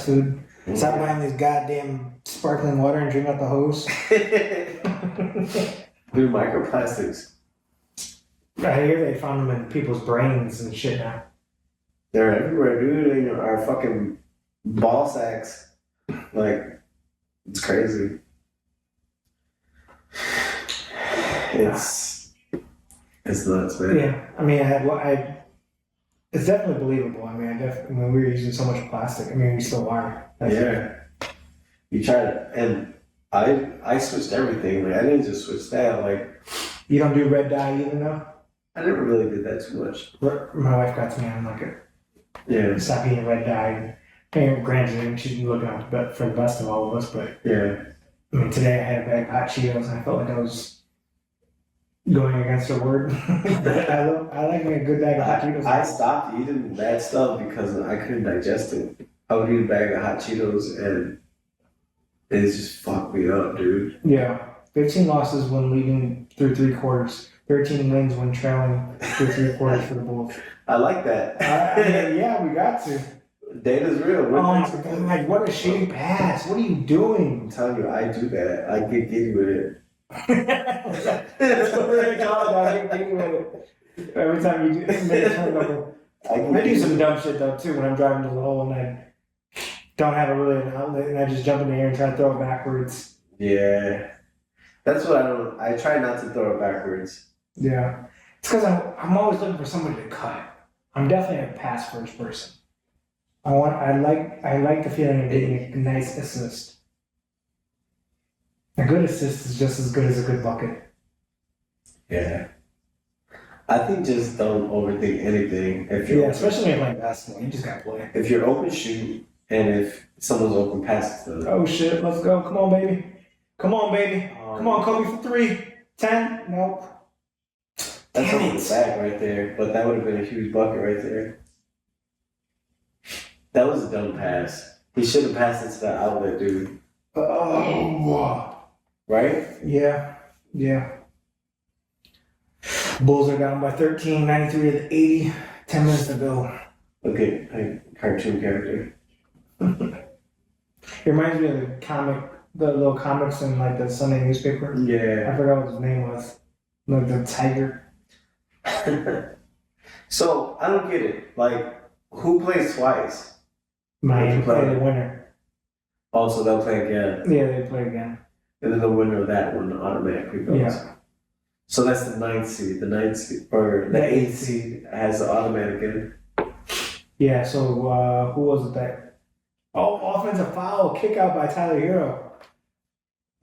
food. Stop buying this goddamn sparkling water and drink out the hose. Dude, microplastics. I hear they found them in people's brains and shit now. They're everywhere, dude. In our fucking ball sacks. Like, it's crazy. It's nuts, man. Yeah, I mean, it's definitely believable. I mean, when we were using so much plastic, I mean, we still are. You try to, and I switched everything. Like, I didn't just switch that. Like, you don't do red dye either, though. I never really did that too much. My wife got to me on like stop eating red dye. And granted, she's looking out for the best of all of us, but I mean, today I had a bag of hot Cheetos, and I felt like I was going against her word. I like me a good bag of hot Cheetos. I stopped eating that stuff because I couldn't digest it. I would eat a bag of hot Cheetos and It's just fucked me up, dude. Yeah. 15 losses when leading through 3 quarters. 13 wins when trailing through 3 quarters for the Bulls. I like that. I mean, yeah, we got to. Data's real. Oh my god, what a shitty pass. What are you doing? I'm telling you, I do that. I get giddy with it. That's what we're gonna call it. I get giddy with it. Every time you do make a turnover. I do some dumb shit though too when I'm driving to the hole and I don't have an outlet and I just jump in the air and try to throw it backwards. Yeah. That's what I don't. I try not to throw it backwards. Yeah. It's because I'm always looking for somebody to cut. I'm definitely a pass first person. I like the feeling of getting a nice assist. A good assist is just as good as a good bucket. Yeah. I think just don't overthink anything. Yeah, especially when you're playing basketball, you just gotta play. If you're open, shoot, and if someone's open, pass it to them. Oh shit, let's go. Come on, baby. Come on, baby. Come on, Kobe for 3. 10? Nope. That's Damn over the it. bag right there, but that would have been a huge bucket right there. That was a dumb pass. He should have passed it to that outlet, dude. Oh. Right? Yeah. Bulls are down by 13, 93 to 80. 10 minutes to go. Okay, a cartoon character. It reminds me of the little comics in like the Sunday newspaper. Yeah. I forgot what his name was. Like the tiger. So, I don't get it. Like, who plays twice? Miami play. play the winner. Also, they'll play again. Yeah, they play again. And then the winner of that one automatically goes. Yeah. So that's the 9th seed. The 9th seed, or the 8th seed has the automatic in. Yeah, so who was it that? Oh, offensive foul, kick out by Tyler Hero.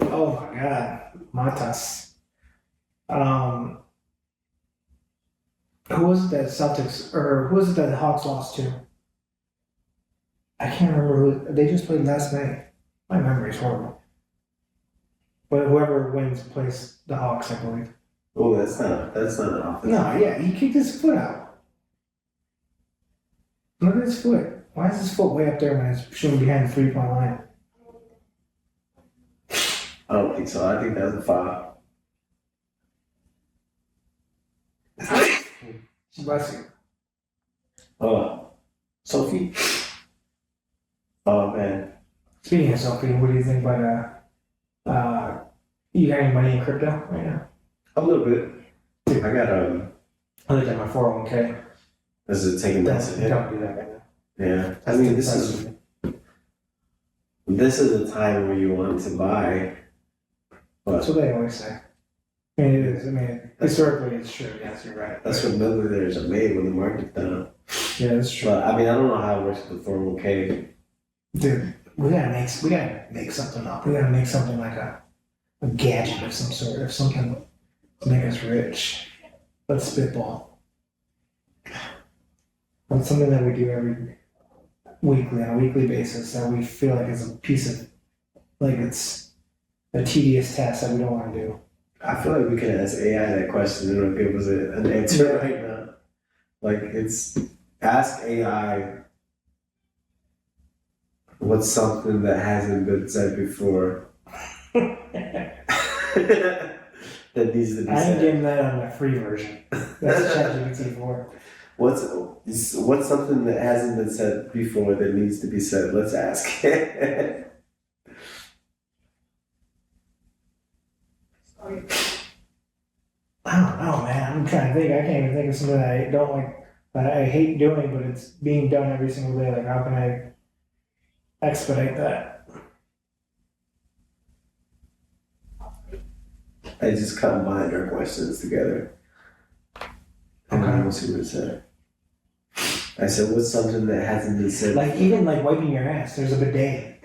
Oh my god. Matas. Who was it that Celtics, or who was it that the Hawks lost to? I can't remember who, they just played last night. My memory's horrible. But whoever wins plays the Hawks, I believe. Oh, that's not an offense. No, yeah, he kicked his foot out. Look at his foot. Why is his foot way up there when it's shooting behind the 3-point line? I don't think so. I think that's a foul. Bless you. Sophie? Oh, man. Speaking of Sophie, what do you think about you got any money in crypto right now? A little bit. I got, I looked at my 401k. Is it taking that hit? Don't do that right now. Yeah. I mean, this is the time where you want to buy. That's But what they always say. I mean, it is. I mean, historically, it's true. Yes, you're right. that's what millionaires are made when the market's down. Yeah, that's true. But I mean, I don't know how it works with 401k. Dude, we gotta make something up. We gotta make something like a gadget of some sort, or something to make us rich. Let's spitball. It's something that we do on a weekly basis that we feel like is a piece of, like it's a tedious task that we don't want to do. I feel like we can ask AI that question and it'll give us an answer right now. Like, it's ask AI what's something that hasn't been said before that needs to be I ain't said. getting that on my free version. That's ChatGPT 4. What's something that hasn't been said before that needs to be said? Let's ask. I don't know, man. I'm trying to think. I can't even think of something that I don't like, that I hate doing, but it's being done every single day. Like, how can I expedite that? I just combined our questions together. And Okay. we'll see what it said. I said, what's something that hasn't been said? Like, even like wiping your ass, there's a bidet.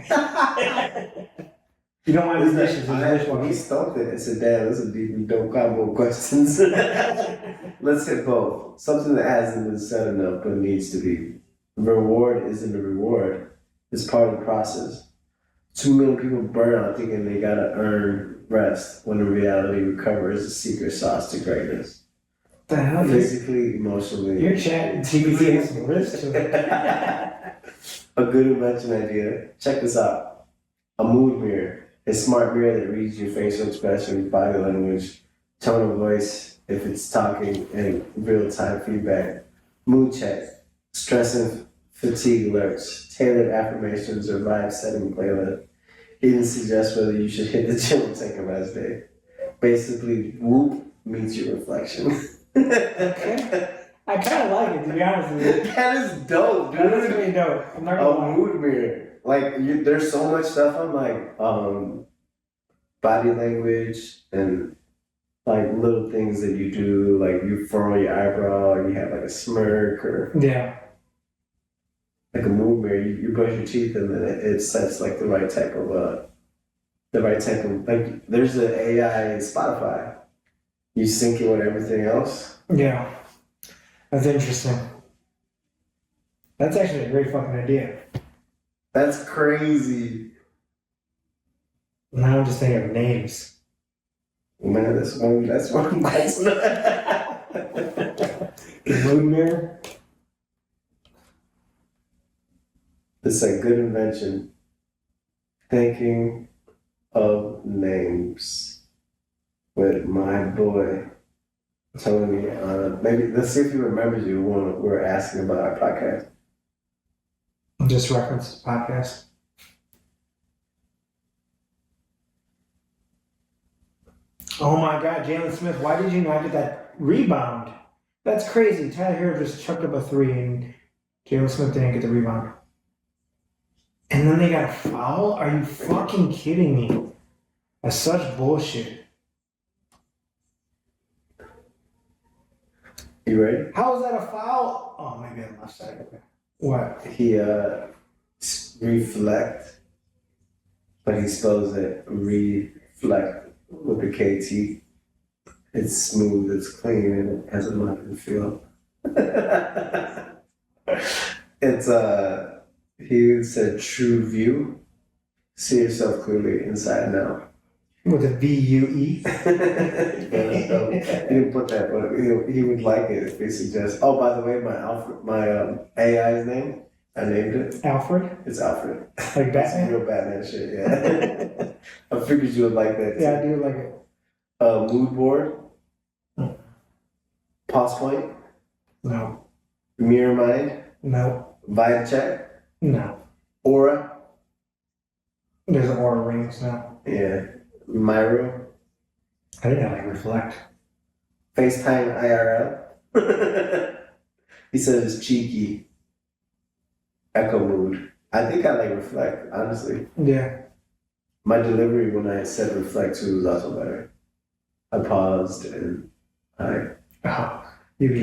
You don't want the dishes, there's a We dishwasher. stopped it and said, damn, those are deep and dope combo questions. Let's hit both. Something that hasn't been said enough but needs to be. Reward isn't a reward. It's part of the process. Too many people burn out thinking they gotta earn rest, when in reality, recovery is the secret sauce to greatness. The hell, Physically, emotionally. your chat GPT has some risk to it. A good invention idea. Check this out. A mood mirror. A smart mirror that reads your facial expression, body language, tone of voice, if it's talking, and real-time feedback. Mood check. Stress and fatigue alerts. Tailored affirmations or vibe-setting playlist. Even suggest whether you should hit the gym or take a rest day. Basically, Whoop meets your reflection. Okay. I kind of like it, to be honest with you. That is dope, dude. That is really dope. I'm not gonna A lie. mood mirror. Like, there's so much stuff on like body language and like little things that you do, like you furrow your eyebrow, or you have like a smirk, or Yeah. like a mood mirror. You brush your teeth and then it sets like the right type of like. There's an AI in Spotify. You sync it with everything else. Yeah. That's interesting. That's actually a great fucking idea. That's crazy. Now I'm just thinking of names. Man, that's one. That's The mood mirror. It's a good invention. Thinking of names with my boy Tony. Maybe let's see if he remembers you when we're asking about our podcast. Just reference the podcast. Oh my God, Jalen Smith, why did you not get that rebound? That's crazy. Tyler Hero just chucked up a 3 and Jalen Smith didn't get the rebound. And then they got a foul? Are you fucking kidding me? That's such bullshit. You ready? How is that a foul? Oh, maybe on the left side. Okay. What? He reflect, but he spells it reflect with the KT. It's smooth, it's clean, and it has a modern feel. It's he said true view. See yourself clearly inside and out. With a VUE? Yeah, so he didn't put that, but he would like it if he suggests. Oh, by the way, my AI's name, I named it. Alfred? It's Alfred. Like That's Batman? real Batman shit, yeah. I figured you would like that too. Yeah, I do like it. Mood board. Pause point. No. Mirror mind. No. Vibe check. No. Aura. There's aura rings now. Yeah. Myro. I think I like reflect. FaceTime IRL. He says cheeky. Echo mood. I think I like reflect, honestly. Yeah. My delivery when I said reflect too was also better. I paused and I Oh, you'd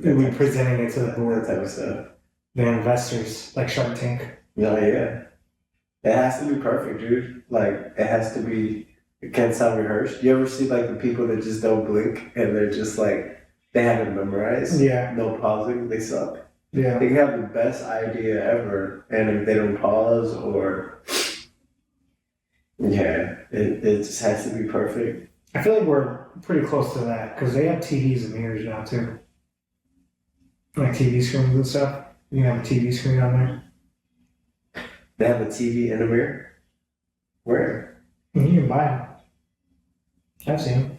be presenting it to the that board, type of stuff. the investors, like Shark Tank. Yeah, yeah. It has to be perfect, dude. Like it has to be. It can't sound rehearsed. You ever see like the people that just don't blink and they're just like they have it memorized? Yeah. No pausing. They suck. Yeah. They can have the best idea ever, and if they don't pause or yeah, it just has to be perfect. I feel like we're pretty close to that because they have TVs and mirrors now too. Like TV screens and stuff. You can have a TV screen on there. They have a TV in a mirror. Where? And you can buy them. I've seen them.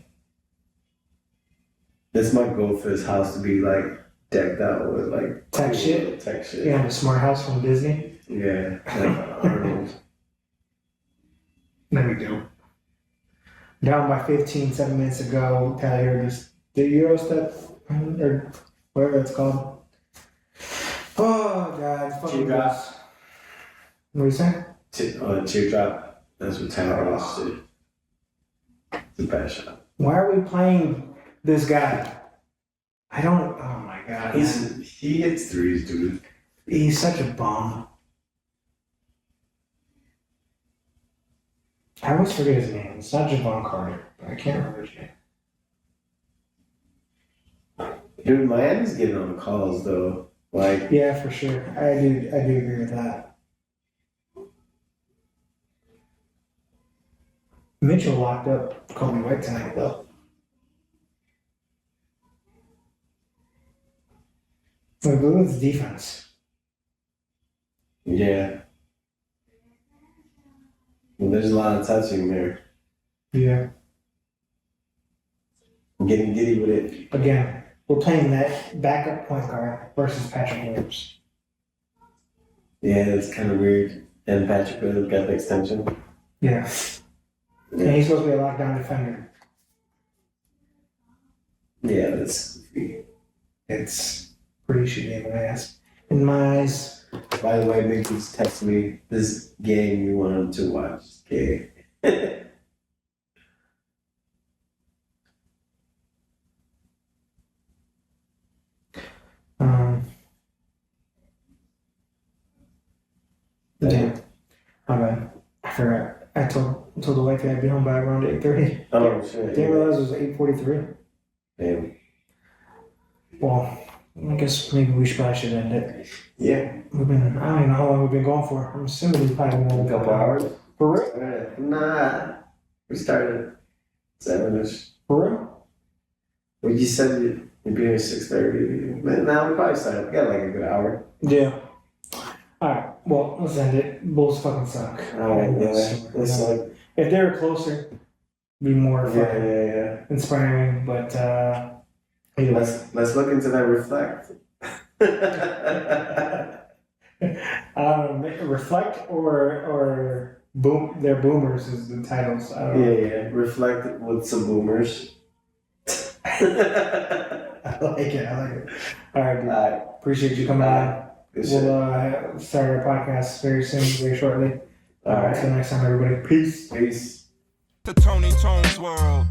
This my goal for this house to be like decked out with like Tech shit? Tech shit. You have a smart house from Disney. Yeah. Like Arnold. There we go. Down by 15, 7 minutes ago. Tyler just the Euro step or whatever it's called. Oh God, fucking Teardrop. gross. What are you saying? Teardrop. That's what Tavo did. It's a bad shot. Why are we playing this guy? I don't. Oh my God. Man. He hits threes, dude. He's such a bum. I always forget his name. It's not Javon Carter, but I can't remember his name. Dude, Miami's getting on the calls though. Like, Yeah, for sure. I do agree with that. Mitchell locked up Kobe White tonight, though. Like, look at his defense. yeah. Well, there's a lot of touching there. Yeah. I'm getting giddy with it. Again, we're playing that backup point guard versus Patrick Williams. Yeah, it's kind of weird. And Patrick Williams got the extension. Yeah. And he's supposed to be a lockdown defender. Yeah, It's pretty shitty in my ass. In my eyes. By the way, Mickey's texted me this game you want him to watch. Okay. Yeah. My bad. I forgot. I told the wife I'd be home by around 8:30. Oh shit. Didn't realize it was 8:43. Damn. Well, I guess maybe we probably should end it. Yeah. I don't even know how long we've been going for. I'm assuming we probably won't. A couple hours. For real? Nah. We started 7ish. For real? Well, you said you'd be here 6:30. But now we probably started. We got like a good hour. Yeah. Alright, well, let's end it. Bulls fucking suck. Alright, yeah. It's like, If they were closer, be more fucking yeah. inspiring, but either way. Let's look into that reflect. Reflect or boom. They're boomers is the titles. I don't know. Yeah. Reflect with some boomers. I like it. All right, dude. Alright. Appreciate you coming on. Good shit. We'll start our podcast very soon, very shortly. All right. Until next time, everybody. Peace. Peace. The Tony Tones world.